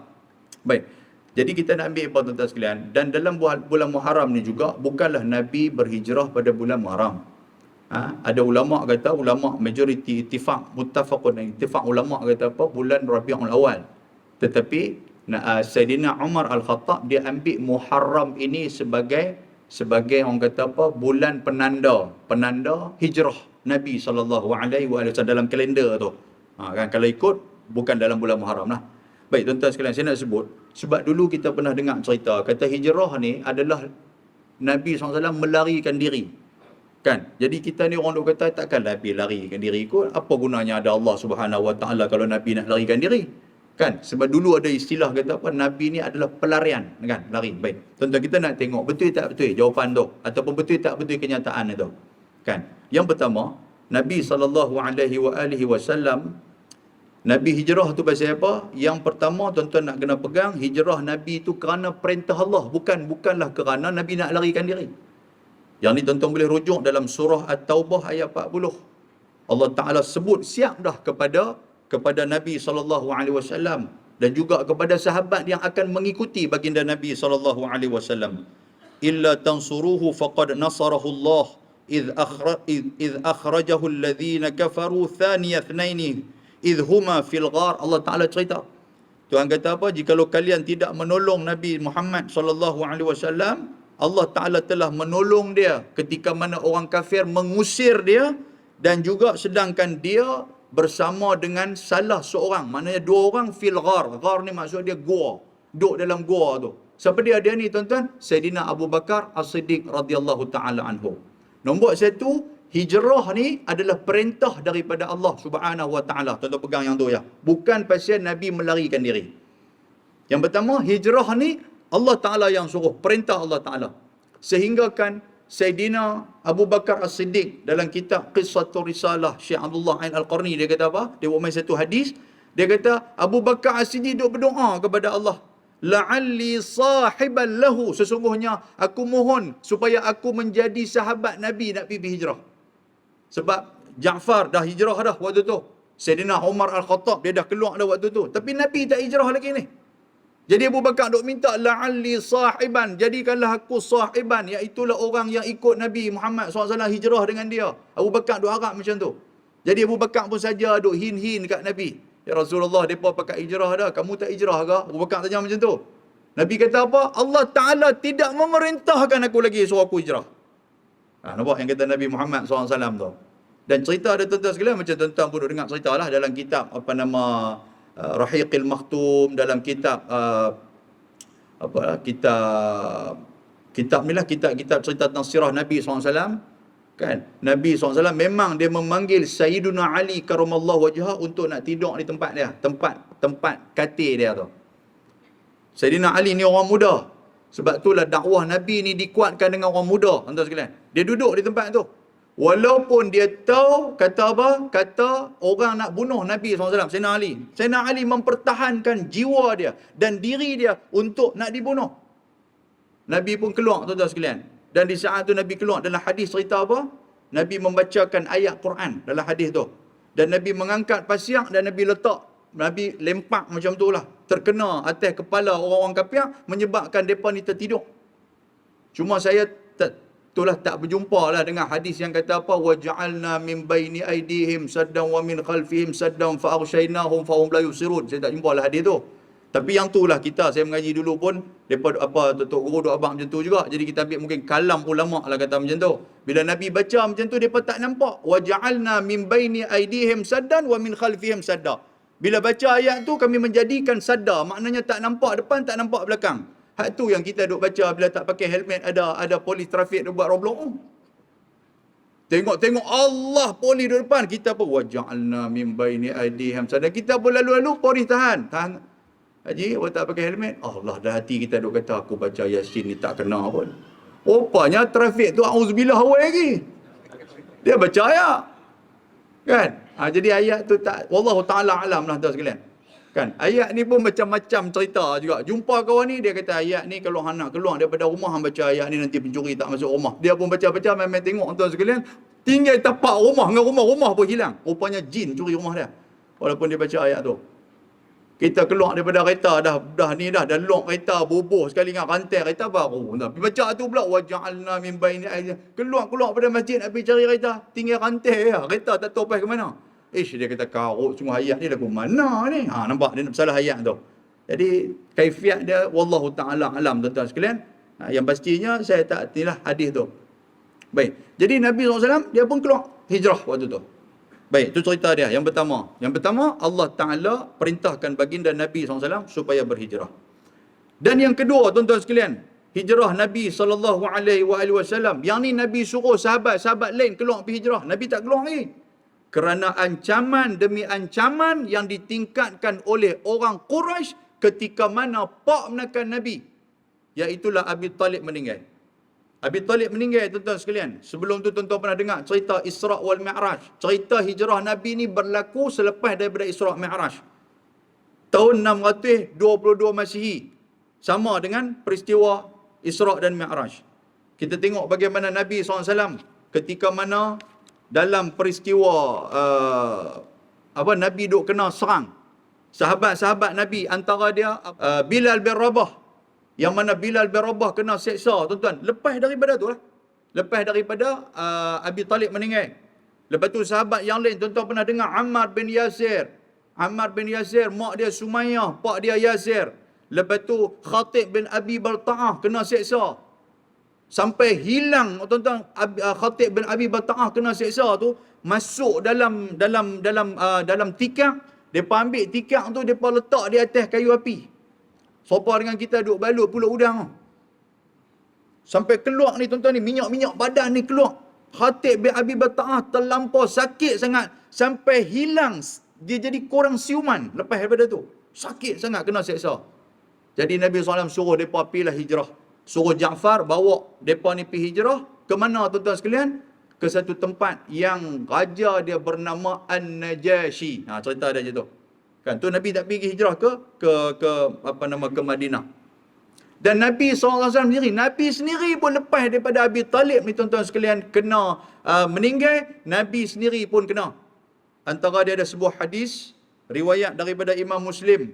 Baik, jadi kita nak ambil apa tuan-tuan sekalian. Dan dalam bulan Muharram ni juga, bukanlah Nabi berhijrah pada bulan Muharram. Ada ulama kata, ulama majoriti ittifaq, muttafaqun ittifaq ulama kata apa, bulan Rabiul Awal. Tetapi Sayyidina Umar Al-Khattab dia ambil Muharram ini sebagai orang kata apa, bulan penanda hijrah Nabi SAW dalam kalender tu. Kan kalau ikut bukan dalam bulan Muharram lah. Baik tuan-tuan sekalian, saya nak sebut sebab dulu kita pernah dengar cerita kata hijrah ni adalah Nabi SAW melarikan diri. Kan? Jadi kita ni orang duk kata takkan Nabi larikan diri kot. Apa gunanya ada Allah Subhanahu Wa Taala kalau Nabi nak larikan diri? Kan? Sebab dulu ada istilah kata apa, Nabi ni adalah pelarian, kan? Lari. Baik. Tuan-tuan, kita nak tengok betul tak betul jawapan tu ataupun betul tak betul kenyataan itu. Kan? Yang pertama, Nabi SAW Nabi hijrah tu pasal apa? Yang pertama tuan-tuan nak kena pegang, hijrah Nabi tu kerana perintah Allah, bukanlah kerana Nabi nak larikan diri. Yang ni tuan-tuan boleh rujuk dalam surah At-Taubah ayat 40. Allah Taala sebut siap dah kepada Nabi SAW dan juga kepada sahabat yang akan mengikuti baginda Nabi SAW. Illa tansuruhu faqad nasarahu Allah idh akhrajahu alladhina kafaru thaniya thnaini idh huma fil ghar. Allah Taala cerita, Tuhan kata apa? Jikalau kalian tidak menolong Nabi Muhammad SAW, Allah Ta'ala telah menolong dia ketika mana orang kafir mengusir dia, dan juga sedangkan dia bersama dengan salah seorang, maknanya dua orang fil ghar. Ghar ni maksud dia gua, duduk dalam gua tu. Siapa dia ni tuan-tuan? Sayyidina Abu Bakar As-Siddiq radhiyallahu ta'ala anhu. Nombor satu, hijrah ni adalah perintah daripada Allah Subhanahu wa ta'ala. Tuan-tuan pegang yang tu ya. Bukan pasal Nabi melarikan diri. Yang pertama, hijrah ni Allah Ta'ala yang suruh, perintah Allah Ta'ala. Sehingga kan Sayyidina Abu Bakar As-Siddiq dalam kitab Qissatul Risalah Syekh Abdullah Ain Al-Qarni, dia kata apa? Dia buat main satu hadis. Dia kata Abu Bakar As-Siddiq duk berdoa kepada Allah, la'alli sahiban lahu, sesungguhnya aku mohon supaya aku menjadi sahabat Nabi nak pergi hijrah. Sebab Ja'far dah hijrah dah waktu tu. Sayyidina Umar Al-Khattab dia dah keluar dah waktu tu. Tapi Nabi tak hijrah lagi ni. Jadi Abu Bakar duk minta la'alli sahiban, jadikanlah aku sahiban, iaitulah orang yang ikut Nabi Muhammad SAW hijrah dengan dia. Abu Bakar duk harap macam tu. Jadi Abu Bakar pun saja duk hin-hin dekat Nabi. Ya Rasulullah, mereka pakai hijrah dah, kamu tak hijrah ke? Abu Bakar tanya macam tu. Nabi kata apa? Allah Ta'ala tidak memerintahkan aku lagi suruh aku hijrah. Nampak yang kata Nabi Muhammad SAW tu. Dan cerita ada tuan-tuan sekalian, macam tuan-tuan pun dengar cerita lah dalam kitab apa nama Rahiqil Makhtum, dalam kitab kitab ni lah, kitab cerita tentang sirah Nabi SAW. Kan? Nabi SAW memang dia memanggil Sayyiduna Ali karamallahu wajhah untuk nak tidur di tempat dia, tempat katil dia tu. Sayyidina Ali ni orang muda. Sebab itulah dakwah Nabi ni dikuatkan dengan orang muda, tuan-tuan sekalian. Dia duduk di tempat tu. Walaupun dia tahu, kata apa? Kata orang nak bunuh Nabi SAW, Sayyidina Ali. Sayyidina Ali mempertahankan jiwa dia dan diri dia untuk nak dibunuh. Nabi pun keluar, tuan-tuan sekalian. Dan di saat tu Nabi keluar, dalam hadis cerita apa? Nabi membacakan ayat Quran dalam hadis tu. Dan Nabi mengangkat pasir dan Nabi letak, Nabi lempak macam tu lah, terkena atas kepala orang-orang kafir, menyebabkan mereka ni tertidur. Cuma saya tak berjumpa lah dengan hadis yang kata apa, waja'alna min baini aidihim saddan wa min khalfihim saddan fa aghshaynahum fa hum la yusirun. Saya tak jumpa lah hadis tu. Tapi yang tu lah saya mengaji dulu pun, depa apa tok guru duk abang macam tu juga. Jadi kita ambil mungkin kalam ulama lah kata macam tu. Bila Nabi baca macam tu, depa tak nampak waja'alna min baini aidihim saddan wa min khalfihim sadda. Bila baca ayat tu, kami menjadikan sadda, maknanya tak nampak depan, tak nampak belakang. Hak tu yang kita duk baca bila tak pakai helmet, ada polis trafik duk buat roblok. Tengok Allah polis di depan, kita pun waja'alna min baini aidihim sadda. Kita pun lalu-lalu polis tahan. Haji, awak tak pakai helmet? Allah, dah hati kita duk kata aku baca Yasin ni tak kena pun. Rupanya trafik tu auzubillah awal lagi. Dia baca ayat. Kan? Jadi ayat tu tak, wallahu ta'ala alam lah tuan sekalian. Kan? Ayat ni pun macam-macam cerita juga. Jumpa kawan ni, dia kata ayat ni kalau hang nak keluar daripada rumah, hang baca ayat ni nanti pencuri tak masuk rumah. Dia pun baca-baca, main-main tengok tuan sekalian. Tinggal tapak rumah dengan rumah pun hilang. Rupanya jin curi rumah dia. Walaupun dia baca ayat tu. Kita keluar daripada kereta dah lock kereta, bubuh sekali dengan rantai kereta baru. Tapi baca tu pula waja'alna min baini aidihim. Keluar pada masjid nak pergi cari kereta, tinggal rantai ya. Kereta tak tahu pergi ke mana. Dia kata karut semua ayat ni lagu mana ni? Nampak dia nak salah ayat tu. Jadi kaifiat dia wallahu taala alam tuan-tuan sekalian. Yang pastinya saya tak inilah hadis tu. Baik. Jadi Nabi SAW dia pun keluar hijrah waktu tu. Baik, itu cerita dia. Yang pertama Allah Ta'ala perintahkan baginda Nabi SAW supaya berhijrah. Dan yang kedua, tuan-tuan sekalian, hijrah Nabi SAW. Yang ni Nabi suruh sahabat-sahabat lain keluar pergi hijrah. Nabi tak keluar lagi. Kerana ancaman demi ancaman yang ditingkatkan oleh orang Quraisy ketika mana pak menakan Nabi, iaitulah Abi Talib meninggal. Abi Talib meninggal, tuan-tuan sekalian. Sebelum tu tuan-tuan pernah dengar cerita Isra' wal Mi'raj. Cerita hijrah Nabi ni berlaku selepas daripada Isra' Mi'raj. Tahun 622 Masihi. Sama dengan peristiwa Isra' dan Mi'raj. Kita tengok bagaimana Nabi SAW ketika mana dalam peristiwa Nabi duk kena serang. Sahabat-sahabat Nabi, antara dia Bilal bin Rabah. Yang mana Bilal bin Rabah kena seksa, tuan-tuan. Lepas daripada tu lah. Lepas daripada Abi Talib meninggal. Lepas tu sahabat yang lain, tuan-tuan pernah dengar Ammar bin Yasir. Ammar bin Yasir, mak dia Sumayyah, pak dia Yasir. Lepas tu Khatib bin Abi Balta'ah kena seksa. Sampai hilang, tuan-tuan, Khatib bin Abi Balta'ah kena seksa tu, masuk dalam tikar. Depa ambil tikar tu, depa letak di atas kayu api. Serupa dengan kita duduk balut pulut udang. Sampai keluar ni, tuan-tuan ni, minyak-minyak badan ni keluar. Khatib bin Abi Balta'ah terlampau sakit sangat. Sampai hilang, dia jadi kurang siuman lepas daripada tu. Sakit sangat kena seksa. Jadi Nabi SAW suruh mereka pergilah hijrah. Suruh Ja'far bawa mereka ni pergi hijrah. Ke mana, tuan-tuan sekalian? Ke satu tempat yang raja dia bernama An-Najashi. Cerita dia je tu. Kan tu Nabi tak pergi hijrah ke Madinah. Dan Nabi SAW sendiri pun lepas daripada Abi Talib ni, tuan-tuan sekalian, kena meninggal, Nabi sendiri pun kena. Antara dia ada sebuah hadis riwayat daripada Imam Muslim.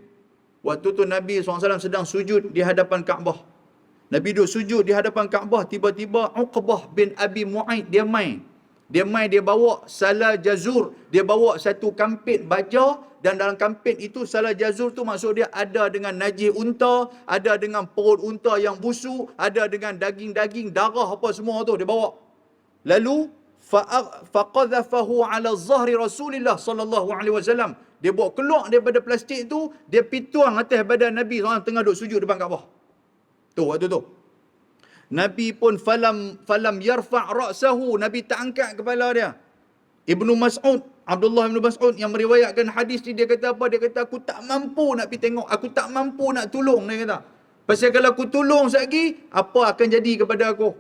Waktu tu Nabi SAW sedang sujud di hadapan Kaabah. Nabi duduk sujud di hadapan Kaabah, tiba-tiba Uqbah bin Abi Mu'aid dia bawa salah jazur, dia bawa satu kampit baja, dan dalam kampit itu salah jazur tu maksud dia ada dengan najis unta, ada dengan perut unta yang busuk, ada dengan daging-daging, darah apa semua tu dia bawa. Lalu faqadhafahu ala zahri Rasulillah sallallahu alaihi wasallam. Dia bawa keluar daripada plastik tu, dia pituang atas badan Nabi SAW tengah duduk sujud depan Kaabah. Tu waktu tu. Nabi pun falam yarfa' ra'sahu, Nabi tak angkat kepala dia. Ibnu Mas'ud, Abdullah bin Mas'ud yang meriwayatkan hadis ni, dia kata apa? Dia kata aku tak mampu nak pergi tengok, aku tak mampu nak tolong, dia kata. Pasal kalau aku tolong sekali, apa akan jadi kepada aku?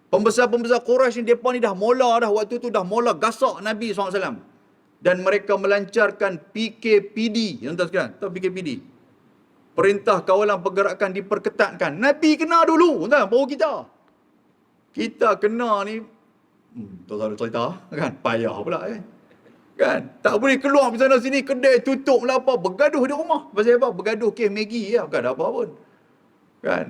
Pembesar-pembesar Quraisy ni, depa ni dah mula dah, waktu tu dah mula gasak Nabi SAW. Dan mereka melancarkan PKPD. Tuan-tuan sekalian, tahu PKPD? Perintah Kawalan Pergerakan diperketatkan. Nabi kena dulu, tuan, baru kita. Kita kena ni, tuan-tuan ada cerita, kan? Payah pula, kan? Tak boleh keluar di sana sini, kedai tutup lah apa, bergaduh di rumah. Pasal apa? Bergaduh kes Maggi ya, bukan ada apa pun. Kan?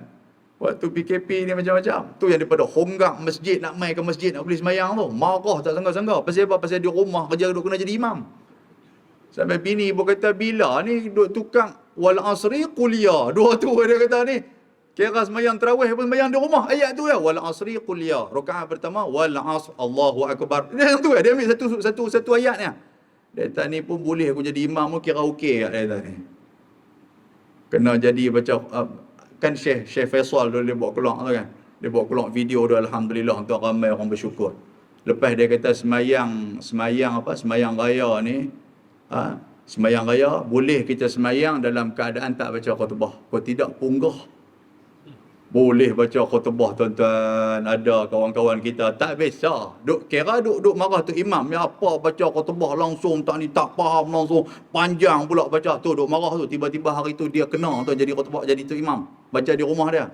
Waktu PKP ni macam-macam. Tu yang daripada honggak masjid, nak mai ke masjid, nak boleh semayang tu. Marah tak sangka-sangka. Pasal apa? Pasal di rumah kerja duk kena jadi imam. Sampai bini ibu kata, bila ni duk tukang wal asri quliya. Dua tu dia kata ni. Kira semayang tarawih pun semayang di rumah. Ayat tu ya, wal asri quliya. Rakaat pertama wal asr Allahu akbar. Dia tu dia ambil satu ayat ni. Dia kata ni pun boleh aku jadi imam pun kira okey kat dia kata ni. Kena jadi baca kan Syekh Faisal dulu dia buat keluar tu kan. Dia buat keluar video tu, alhamdulillah, untuk ramai orang bersyukur. Lepas dia kata semayang raya ni, semayang raya boleh kita semayang dalam keadaan tak baca khutbah. Kalau tidak punggah. Boleh baca khutbah, tuan-tuan. Ada kawan-kawan kita tak biasa. Duk marah tu imam. Ya apa baca khutbah langsung tak ni, tak faham langsung. Panjang pula baca tu, duk marah tu. Tiba-tiba hari tu dia kena tu jadi khutbah, jadi tu imam. Baca di rumah dia.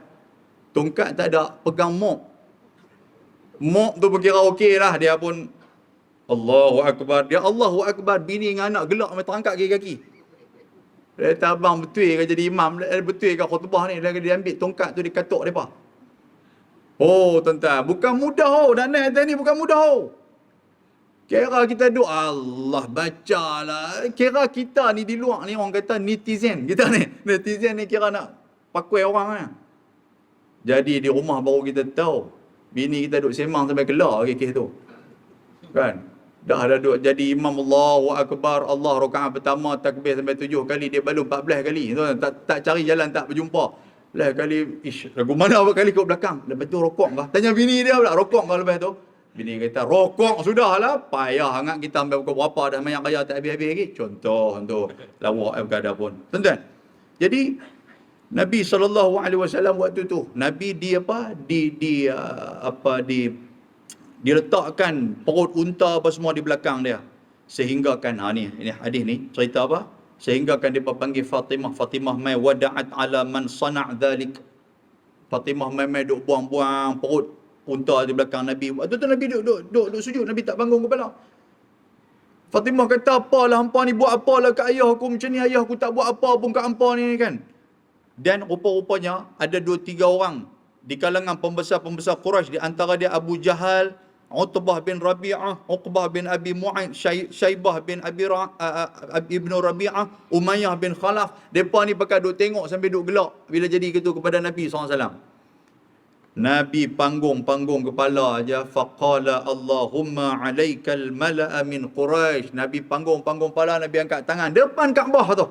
Tongkat tak ada, pegang mop. Mop tu berkira okey lah. Dia pun Allahu Akbar. Dia Allahu Akbar. Bini dengan anak gelak main terangkat kaki-kaki. Dia kata, abang betul ke jadi imam? Betul ke khutbah ni? Dia ambil tongkat tu, dia katuk mereka. Oh, tuan-tuan. Bukan mudah. Dan ni bukan mudah. Kira kita duk, Allah bacalah. Kira kita ni di luar ni, orang kata netizen. Kita ni, netizen ni kira nak pakai orang kan. Jadi di rumah baru kita tahu. Bini kita duk semang sampai kelar kes tu. Kan? Dah duk jadi imam Allahu Akbar, Allah rakaat pertama takbir sampai 7 kali, dia balu 14 kali. Tak cari jalan, tak berjumpa. Belah kali, lagu mana apa kali kat belakang. Lepas tu rokok kah? Tanya bini dia pula, rokok kah lepas tu? Bini kata, rokok sudahlah. Payah hangat kita sampai pukul berapa dah mayang raya tak habis-habis lagi. Contoh tu. Lawak berkada pun. Tuan-tuan. Jadi, Nabi SAW waktu tu, Nabi diletakkan perut unta apa semua di belakang dia. Sehingga kan, ini hadis ni, cerita apa? Sehingga kan dia panggil Fatimah mai wada'at ala man sana' dhalik. Fatimah mai duk buang-buang perut unta di belakang Nabi. Waktu tu Nabi duk sujud, Nabi tak bangun kepala. Fatimah kata, apalah hampa ni buat apalah kat ayah aku macam ni, ayah aku tak buat apa pun kat hampa ni kan. Dan rupa-rupanya ada 2-3 orang di kalangan pembesar-pembesar Quraisy, di antara dia Abu Jahal, Utbah bin Rabi'ah, Uqbah bin Abi Mu'aid, Syaibah bin Ibnu Rabi'ah, Umayyah bin Khalaf. Mereka ni pakai duk tengok sambil duk gelak bila jadi gitu kepada Nabi SAW. Nabi panggung kepala aja. Faqala Allahumma alaikal mala'a min Quraisy. Nabi panggung kepala, Nabi angkat tangan depan Kaabah tu.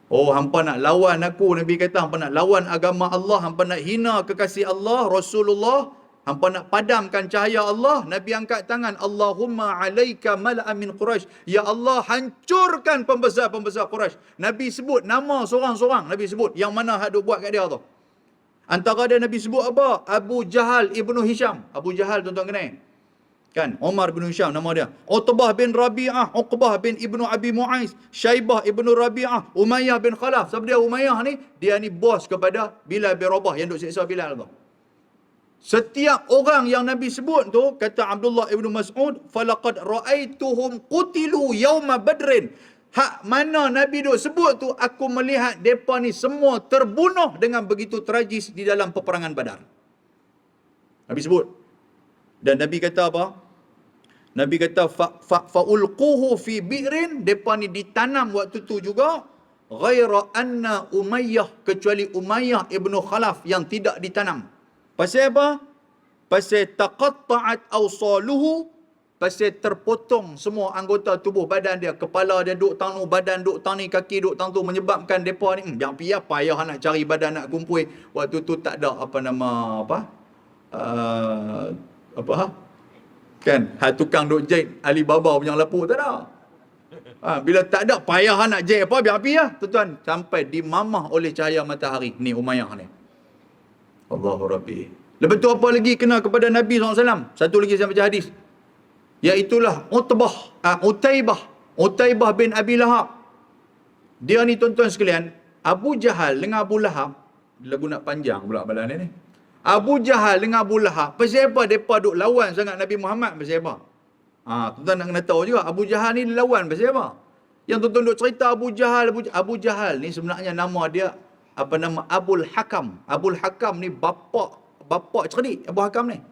Oh, hampa nak lawan aku, Nabi kata, hampa nak lawan agama Allah, hampa nak hina kekasih Allah, Rasulullah, hampa nak padamkan cahaya Allah. Nabi angkat tangan, Allahumma alaika mala'a min Quraisy. Ya Allah, hancurkan pembesar-pembesar Quraisy. Nabi sebut nama seorang-seorang, Nabi sebut yang mana hak duk buat kat dia tu. Antara dia Nabi sebut apa? Abu Jahal ibnu Hisham. Abu Jahal tuan-tuan kenal kan? Umar bin Hisham nama dia. Utbah bin Rabi'ah, Uqbah bin Ibnu Abi Mu'aiz, Syaibah ibnu Rabi'ah, Umayyah bin Khalaf. Sebab dia Umayyah ni, dia ni bos kepada Bilal bin Rabah yang duk siksa Bilal tu. Setiap orang yang Nabi sebut tu, kata Abdullah ibnu Mas'ud, falaqad ra'aituhum qutilu yauma badrin. Hak mana Nabi duk sebut tu, aku melihat mereka ni semua terbunuh dengan begitu tragis di dalam peperangan Badar. Nabi sebut. Dan Nabi kata apa? Nabi kata fa'ulquhu fi bi'rin, mereka ni ditanam waktu tu juga, ghaira anna Umayyah, kecuali Umayyah ibnu Khalaf yang tidak ditanam. Pasal apa? Pasal taqatta'at awsaluhu, pasal terpotong semua anggota tubuh badan dia. Kepala dia duk tang tu, badan duk tang ni, kaki duk tang tu, menyebabkan depa ni yang payah nak cari badan nak kumpul. Waktu tu tak ada kan, tukang duk jahit Alibaba punya lapuk tak ada. Bila tak ada, payah nak jahit apa, biar api lah tuan-tuan, sampai dimamah oleh cahaya matahari ni Umayyah ni. Allahu Rabbi. Lepas tu apa lagi kena kepada Nabi SAW? Satu lagi saya baca hadis, iaitulah Utaibah bin Abi Lahab. Dia ni tuan-tuan sekalian, Abu Jahal dengan Abu Lahab, lagu nak panjang pula balan ni. Abu Jahal dengan Abu Lahab, pasal apa mereka duk lawan sangat Nabi Muhammad? Pasal apa? Tuan-tuan nak kena tahu juga, Abu Jahal ni lawan pasal apa? Yang tuan-tuan duk cerita Abu Jahal ni sebenarnya nama dia Abul Hakam. Abul Hakam ni bapa cerdik Abu Hakam ni.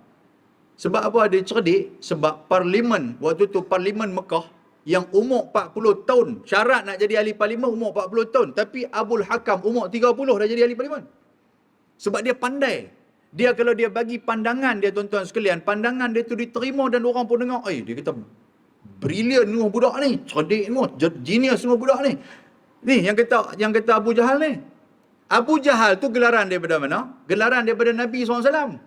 Sebab apa dia cerdik? Sebab parlimen, waktu tu parlimen Mekah yang umur 40 tahun, syarat nak jadi ahli parlimen umur 40 tahun, tapi Abul Hakam umur 30 dah jadi ahli parlimen. Sebab dia pandai. Dia kalau dia bagi pandangan dia, tuan-tuan sekalian, pandangan dia tu diterima dan orang pun dengar, dia kata brilliant semua budak ni, cerdik semua, genius semua budak ni. Ni yang kata Abu Jahal ni. Abu Jahal tu gelaran daripada mana? Gelaran daripada Nabi SAW.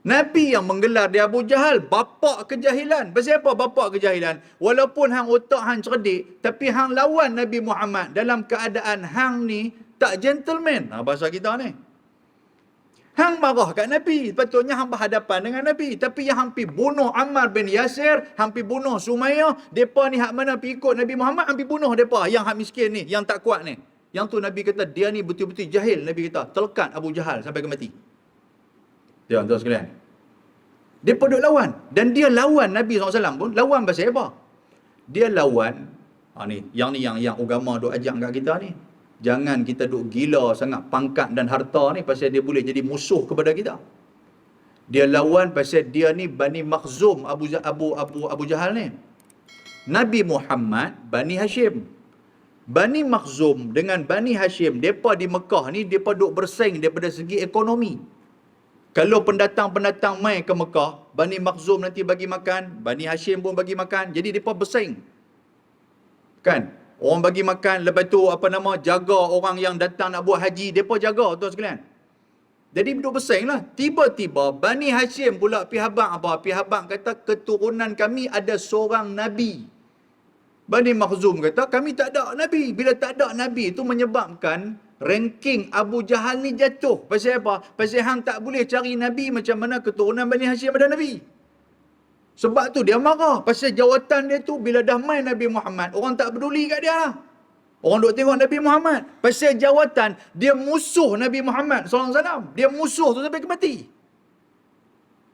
Nabi yang menggelar dia Abu Jahal, bapa kejahilan. Pasal apa bapa kejahilan? Walaupun hang otak hang cerdik, tapi hang lawan Nabi Muhammad dalam keadaan hang ni tak gentleman. Bahasa kita ni. Hang marah kat Nabi, patutnya hang berhadapan dengan Nabi. Tapi yang hampir bunuh Ammar bin Yasir, hampir bunuh Sumayyah, mereka ni hak mana pergi ikut Nabi Muhammad, hampir bunuh mereka. Yang hak miskin ni, yang tak kuat ni. Yang tu Nabi kata, dia ni betul-betul jahil. Nabi kata, telekat Abu Jahal sampai ke mati. Ya, tuan sekalian. Dia duk lawan. Dan dia lawan Nabi SAW pun, lawan pasal apa? Dia lawan, yang agama duk ajak kat kita ni. Jangan kita duk gila sangat pangkat dan harta ni, pasal dia boleh jadi musuh kepada kita. Dia lawan pasal dia ni Bani Makhzum, Abu Jahal ni. Nabi Muhammad Bani Hashim. Bani Makhzum dengan Bani Hashim, mereka di Mekah ni, mereka duk bersaing daripada segi ekonomi. Kalau pendatang-pendatang mai ke Mekah, Bani Makhzum nanti bagi makan, Bani Hashim pun bagi makan. Jadi mereka bersaing. Kan? Orang bagi makan, lepas tu jaga orang yang datang nak buat haji, mereka jaga tuan sekalian. Jadi duduk bersaing lah. Tiba-tiba Bani Hashim pula pihak kata keturunan kami ada seorang Nabi. Bani Makhzum kata kami tak ada Nabi. Bila tak ada Nabi itu menyebabkan ranking Abu Jahal ni jatuh. Pasal apa? Pasal hang tak boleh cari Nabi macam mana keturunan Bani Hashim ada Nabi. Sebab tu dia marah. Pasal jawatan dia tu bila dah main Nabi Muhammad, orang tak peduli kat dia lah. Orang duk tengok Nabi Muhammad. Pasal jawatan, dia musuh Nabi Muhammad SAW. Dia musuh tu sampai ke mati.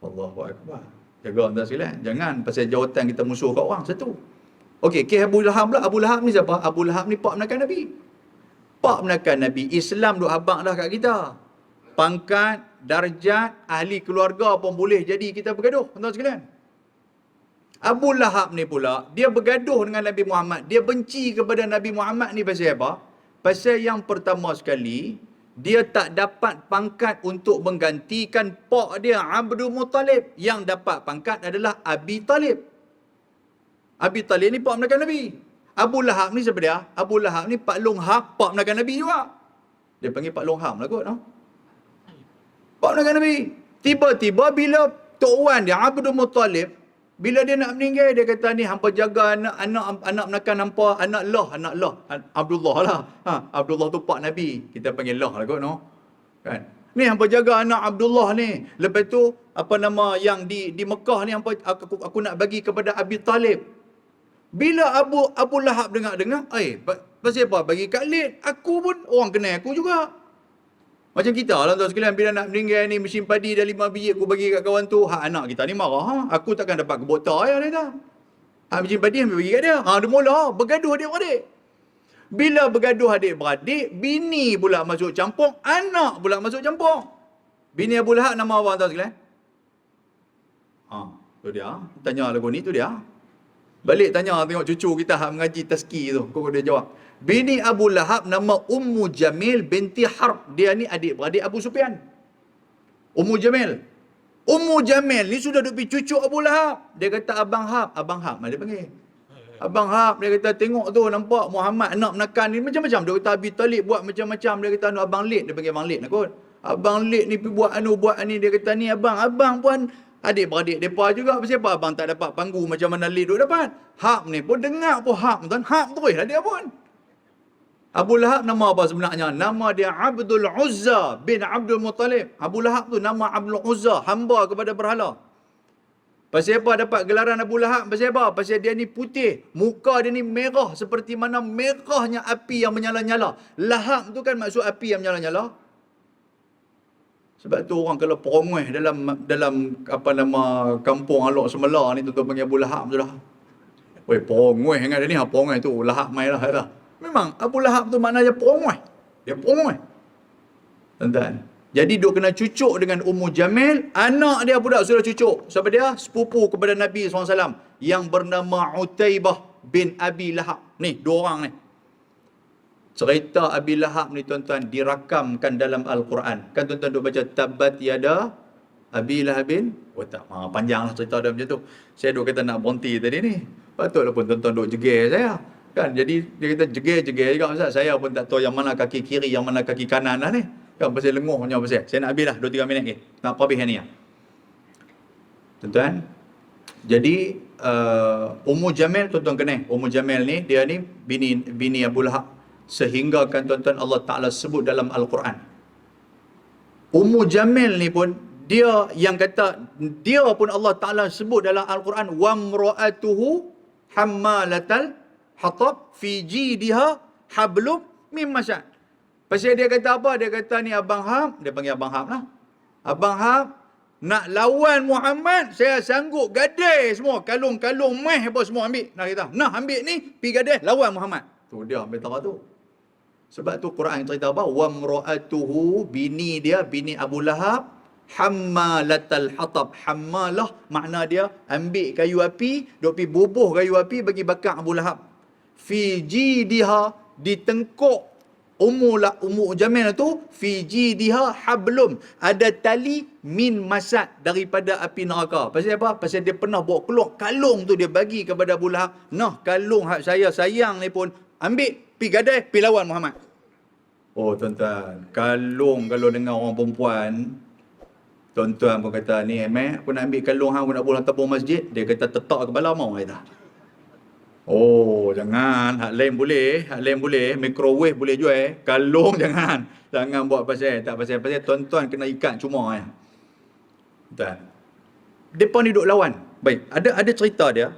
Allahu Akbar. Jaga tuan sekalian. Jangan pasal jawatan kita musuh kat orang. Satu. Okey, Abu Lahab pula. Abu Lahab ni siapa? Abu Lahab ni pak menakan Nabi. Pak menakan Nabi. Islam duk abang dah kat kita. Pangkat, darjat, ahli keluarga pun boleh jadi kita bergaduh. Tuan sekalian. Abu Lahab ni pula, dia bergaduh dengan Nabi Muhammad. Dia benci kepada Nabi Muhammad ni pasal apa? Pasal yang pertama sekali, dia tak dapat pangkat untuk menggantikan pak dia, Abdul Muttalib. Yang dapat pangkat adalah Abi Talib. Abi Talib ni pak menakan Nabi. Abu Lahab ni siapa dia? Abu Lahab ni Pak Long Hab, pak menakan Nabi juga. Dia panggil Pak Long Hab lah kot. No? Pak menakan Nabi. Tiba-tiba bila Tok Wan dia, Abdul Muttalib, bila dia nak meninggal, dia kata ni hampa jaga anak menakan hampa, anak lah. Abdullah lah. Abdullah tu pak Nabi. Kita panggil lah kot, no? Kan? Ni hampa jaga anak Abdullah ni. Lepas tu, apa nama yang di Mekah ni, hampa, aku nak bagi kepada Abi Talib. Bila Abu Lahab dengar, pasal apa? Bagi kat Lid. Aku pun, orang kenal aku juga. Macam kita lah tuan sekalian, bila nak meninggal ni, mesin padi dah 5 biji aku bagi kat kawan tu. Anak kita ni marah. Aku takkan dapat kebota ya dia kata. Mesin padi ambil bagi kat dia. Dia mula bergaduh adik-beradik. Bila bergaduh adik-beradik, bini pula masuk campur, anak pula masuk campur. Bini Abu Lahab nama apa tuan sekalian? Tu dia. Tanya lagu ni, tu dia. Balik tanya tengok cucu kita hak mengaji tazki tu. Kok dia jawab. Bini Abu Lahab nama Ummu Jamil binti Harb. Dia ni adik-beradik Abu Sufyan. Ummu Jamil. Ummu Jamil ni sudah duk pergi cucu Abu Lahab. Dia kata Abang Hab. Abang Hab dia panggil. Abang Hab, dia kata tengok tu nampak Muhammad nak menakan ni macam-macam. Dia kata Abi Talib buat macam-macam. Dia kata Abang Lid. Dia panggil Abang Lid lah kot. Abang Lid ni pergi buat ni. Dia kata ni abang pun adik-beradik mereka juga. Pasal apa abang tak dapat panggu macam mana Lid duk dapat? Hab ni pun dengar pun Hab tuan. Hab terus lah dia pun. Abu Lahab nama apa sebenarnya? Nama dia Abdul Uzza bin Abdul Muttalib. Abu Lahab tu nama Abdul Uzza, hamba kepada berhala. Pasal apa dapat gelaran Abu Lahab? Pasal apa? Pasal dia ni putih. Muka dia ni merah seperti mana merahnya api yang menyala-nyala. Lahab tu kan maksud api yang menyala-nyala. Sebab tu orang kalau perongoi dalam apa nama kampung Alok Semela ni tuan-tuan panggil Abu Lahab tu dah. Weh perongoi ingat dia ni perongoi tu Lahab mai lah kata. Memang Abu Lahab tu maknanya perongoi. Dia perongoi. Tuan-tuan. Jadi duk kena cucuk dengan Ummu Jamil. Anak dia pula sudah cucuk. Siapa dia? Sepupu kepada Nabi SAW. Yang bernama Utaibah bin Abi Lahab. Ni, dua orang ni. Cerita Abi Lahab ni tuan-tuan dirakamkan dalam Al-Quran. Kan tuan-tuan duk baca Tabbat Yada Abi Lahabin. Panjang lah cerita dia macam tu. Saya duk kata nak berhenti tadi ni. Patutlah pun tuan-tuan duk jegel saya. Kan jadi dia kata jegel juga Ustaz. Saya pun tak tahu yang mana kaki kiri, yang mana kaki kanan lah ni. Kan pasal lenguh punya pasal. Saya nak habis dah 2-3 minit lagi. Nak habis ni ya. Tuan-tuan. Jadi Ummu Jamil tuan-tuan kenal. Ummu Jamil ni dia ni bini Abu Lahab. Sehingga kan tuan-tuan Allah Taala sebut dalam Al-Quran. Ummu Jamil ni pun dia yang kata dia pun Allah Taala sebut dalam Al-Quran wa mra'atuhu hammalatal hatab fi jidha hablum min masad. Pasal dia kata apa? Dia kata ni Abang Hab, dia panggil Abang Hab lah. Abang Hab nak lawan Muhammad, saya sanggup gadai semua, kalung-kalung meh apa semua ambil. Nak kata, nah ambil ni, pi gadai lawan Muhammad. Tu dia ambil tahu tu. Sebab tu Quran cerita apa? Wa mra'atuhu, bini dia, bini Abu Lahab, hammalatal hatab. Hammalah makna dia ambil kayu api, dok pi bubuh kayu api bagi bakar Abu Lahab. Fi jidha, di tengkuk Ummu Jamil tu, fi jidha hablum, ada tali min masad, daripada api neraka. Pasal apa? Pasal dia pernah bawa keluar kalung tu, dia bagi kepada Abu Lahab. Nah, kalung hak saya sayang ni pun ambil, pi gadai, pi lawan Muhammad. Oh tuan-tuan, kalung kalau dengar orang perempuan, tuan-tuan pun kata, ni aku nak ambil kalung hang, aku nak bola tabung masjid. Dia kata tetap kepala mau kata. Oh, jangan. Hak lain boleh. Hak lain boleh. Microwave boleh jual. Kalung jangan. Jangan buat pasal. Tak pasal tuan-tuan kena ikat cuma. Tak. Mereka ni duduk lawan. Baik. Ada cerita dia.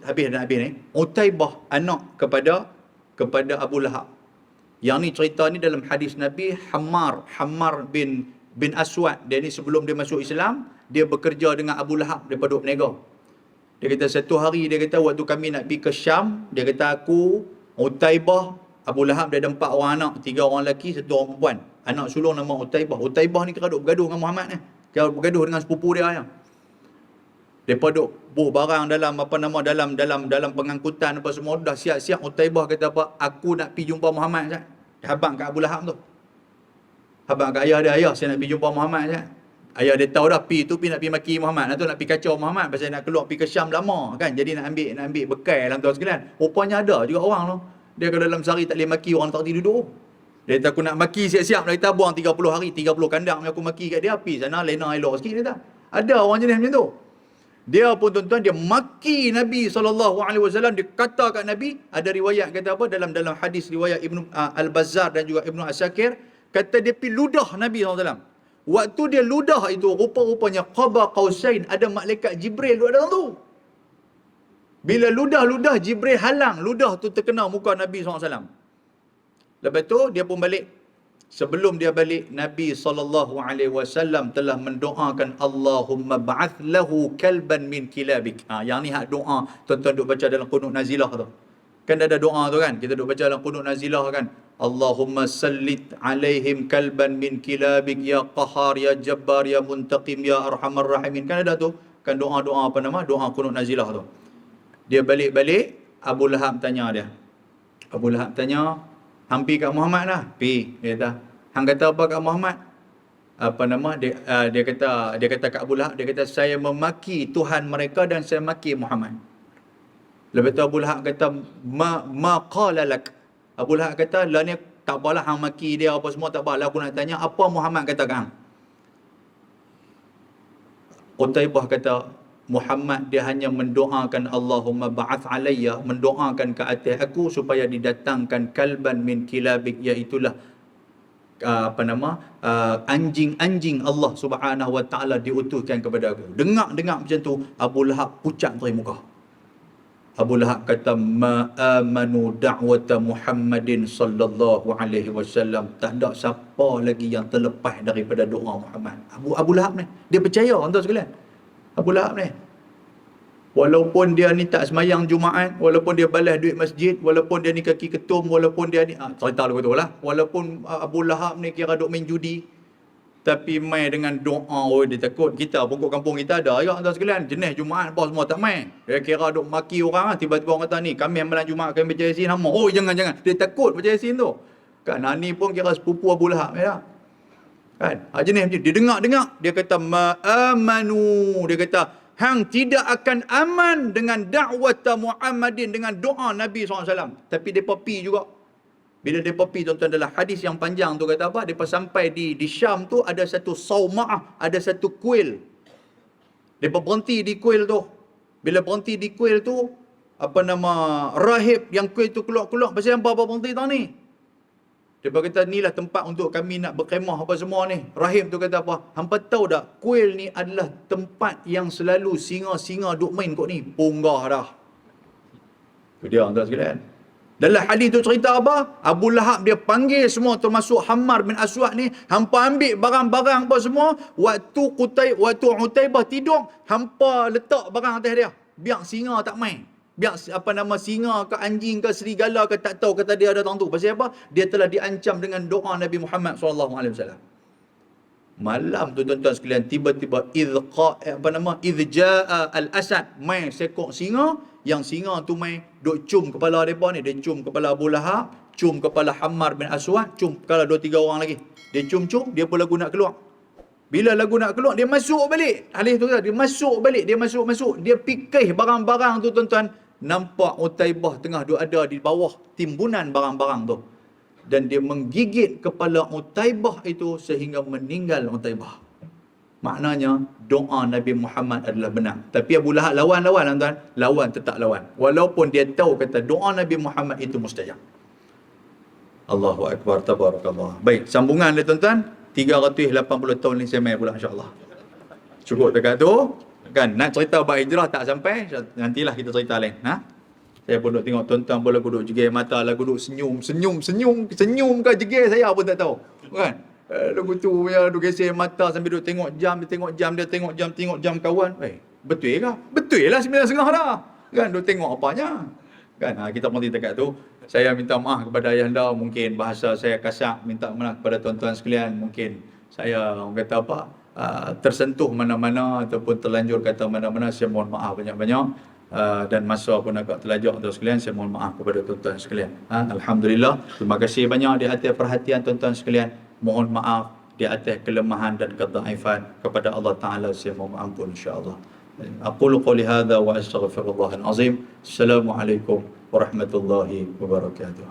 Habis ni. Utaibah anak kepada Abu Lahab. Yang ni cerita ni dalam hadis Nabi. Hammar bin Aswad. Dia ni sebelum dia masuk Islam, dia bekerja dengan Abu Lahab daripada duduk berniaga. Dia kata satu hari, dia kata waktu kami nak pergi ke Syam, dia kata aku, Utaibah, Abu Lahab dia ada 4 orang anak, 3 orang lelaki, 1 orang perempuan. Anak sulung nama Utaibah. Utaibah ni kira duk bergaduh dengan Muhammad ni. Kira bergaduh dengan sepupu dia ya. Depa duk buh barang dalam pengangkutan apa semua dah siap-siap. Utaibah kata apa? Aku nak pergi jumpa Muhammad Ustaz. Dia habang kat Abu Lahab tu. Habang kat ayah dia, ayah saya nak pergi jumpa Muhammad Ustaz. Ayah dia tahu dah pergi nak pergi maki Muhammad. Nak pergi kacau Muhammad pasal nak keluar pergi ke Syam lama kan. Jadi nak ambil bekal dalam tuan sekalian. Rupanya ada juga orang tu. Dia kalau dalam sehari tak boleh maki orang tak reti duduk. Dia kata aku nak maki siap-siap dah kita buang 30 hari, 30 kandang aku maki kat dia, pergi sana lena elok sikit dia kata. Ada orang jenis macam tu. Dia pun tuan-tuan dia maki Nabi SAW, dia kata kat Nabi, ada riwayat kata apa dalam hadis riwayat Ibnu Al-Bazzar dan juga Ibnu Asakir, kata dia pi ludah Nabi SAW. Waktu dia ludah itu, rupa-rupanya qaba qausain, ada malaikat Jibril duduk dalam tu. Bila ludah Jibril halang, ludah tu terkena muka Nabi SAW. Lepas tu dia pun balik. Sebelum dia balik, Nabi SAW telah mendoakan Allahumma ba'ath lahu kalban min kilabik. Yang ni hak doa tuan-tuan duk baca dalam qunut nazilah tu. Kan ada doa tu kan, kita duk baca dalam qunut nazilah kan. Allahumma sallit alaihim kalban min kilabik ya qahar ya jabbar ya muntaqim ya arhamar rahimin. Kan ada tu, kan doa-doa apa nama? Doa qunut nazilah tu. Dia balik-balik, Abu Lahab tanya dia. Abu Lahab tanya, hang pi kat Muhammad lah? Pi, dia kata. Hang kata apa kat Muhammad? Apa nama? Dia kata kat Abu Lahab, dia kata saya memaki Tuhan mereka dan saya maki Muhammad. Lepas tu Abu Lahab kata ma qala lak. Abu Lahab kata, lah ni tak apalah hang maki dia apa semua tak apalah, aku nak tanya apa Muhammad kata kat hang. Utaibah kata, Muhammad dia hanya mendoakan Allahumma ba'ath alayya, mendoakan ke atas aku supaya didatangkan kalban min kilabik, iaitulah anjing-anjing Allah Subhanahu wa taala diutuskan kepada aku. Dengar macam tu, Abu Lahab pucat dari muka. Abu Lahab kata ma'amanu da'wata Muhammadin sallallahu alaihi wasallam. Tak ada siapa lagi yang terlepas daripada doa Muhammad. Abu Lahab ni, dia percaya tuan sekalian. Abu Lahab ni, walaupun dia ni tak semayang Jumaat, walaupun dia balas duit masjid, walaupun dia ni kaki ketum, walaupun dia ni cerita lagu tu lah, walaupun Abu Lahab ni kira duk main judi, tapi main dengan doa. Oh, dia takut. Kita pokok kampung kita ada ya tuan sekalian, jenis Jumaat apa semua tak main. Dia kira duk maki orang, tiba-tiba orang kata ni kami malam Jumaat kami baca Yasin hama. Oh jangan. Dia takut baca Yasin tu. Kan ni pun kira sepupu Abu Lahab ya. Kan? Jenis macam dia dengar, dia kata ma'amanu, dia kata hang tidak akan aman dengan da'wata Muhammadin, dengan doa Nabi SAW. Tapi depa pi juga. Bila depa pi tuan-tuan, dalam hadis yang panjang tu kata apa? Depa sampai di Syam tu ada satu sauma'ah, ada satu kuil. Depa berhenti di kuil tu. Bila berhenti di kuil tu, apa nama, rahib yang kuil tu keluar, pasal apa berhenti tau ni? Depa kata inilah tempat untuk kami nak berkemah apa semua ni. Rahib tu kata apa? Hampa tahu tak, kuil ni adalah tempat yang selalu singa-singa duk main kot ni. Punggah dah. Itu dia tuan sekalian. Dalam hadis tu cerita apa? Abu Lahab dia panggil semua termasuk Hammar bin Aswad ni, hampa ambil barang-barang apa semua. Waktu Utaibah tidur, hampa letak barang atas dia. Biar singa tak main. Biar singa ke anjing ke serigala ke tak tahu, kata dia ada tang tu. Pasal apa? Dia telah diancam dengan doa Nabi Muhammad SAW. Malam tu tuan-tuan sekalian, tiba-tiba idh jaa al-asad, main sekok singa. Yang singa tu main duk cium kepala depa ni. Dia cium kepala Abu Lahab, cium kepala Hammar bin Aswad, cium kepala 2-3 orang lagi. Dia cium-cium, dia pun lagu nak keluar. Bila lagu nak keluar, dia masuk balik. Hadis tu kata, dia masuk balik. Dia masuk. Dia pikir barang-barang tu tuan-tuan. Nampak Utaibah tengah duk ada di bawah timbunan barang-barang tu. Dan dia menggigit kepala Utaibah itu sehingga meninggal Utaibah. maknanya doa Nabi Muhammad adalah benar. Tapi Abu Lahab lawan tuan-tuan, lawan tetap lawan. Walaupun dia tahu kata doa Nabi Muhammad itu mustajab. Allahu Akbar, tabarakallah. Baik, sambungan dia tuan-tuan, 380 tahun ni saya main pula insya-Allah. Cukup dekat tu. Kan nak cerita bab hijrah tak sampai, nantilah kita cerita lain. Saya pun duk tengok tuan-tuan pun lagu duk jegil mata, lagu duk senyum ke jegil saya pun tak tahu. Kan? Lagu tu ya duk gesek mata sambil duk tengok jam, dia tengok jam kawan. Betul ke? Betul lah 9.30 dah. Kan duk tengok apanya. Kan kita pun dekat tu. Saya minta maaf kepada ayahanda, mungkin bahasa saya kasar, minta maaf kepada tuan-tuan sekalian, mungkin saya orang kata apa, tersentuh mana-mana ataupun terlanjur kata mana-mana, saya mohon maaf banyak-banyak. Dan masa pun agak terlajak tuan sekalian, saya mohon maaf kepada tuan-tuan sekalian. Alhamdulillah, terima kasih banyak di atas perhatian tuan-tuan sekalian. Mohon maaf di atas kelemahan dan kedhaifan, kepada Allah Taala saya mohon ampun insya-Allah. Aqulu qouli hadza wa astaghfirullahal azim. Assalamualaikum warahmatullahi wabarakatuh.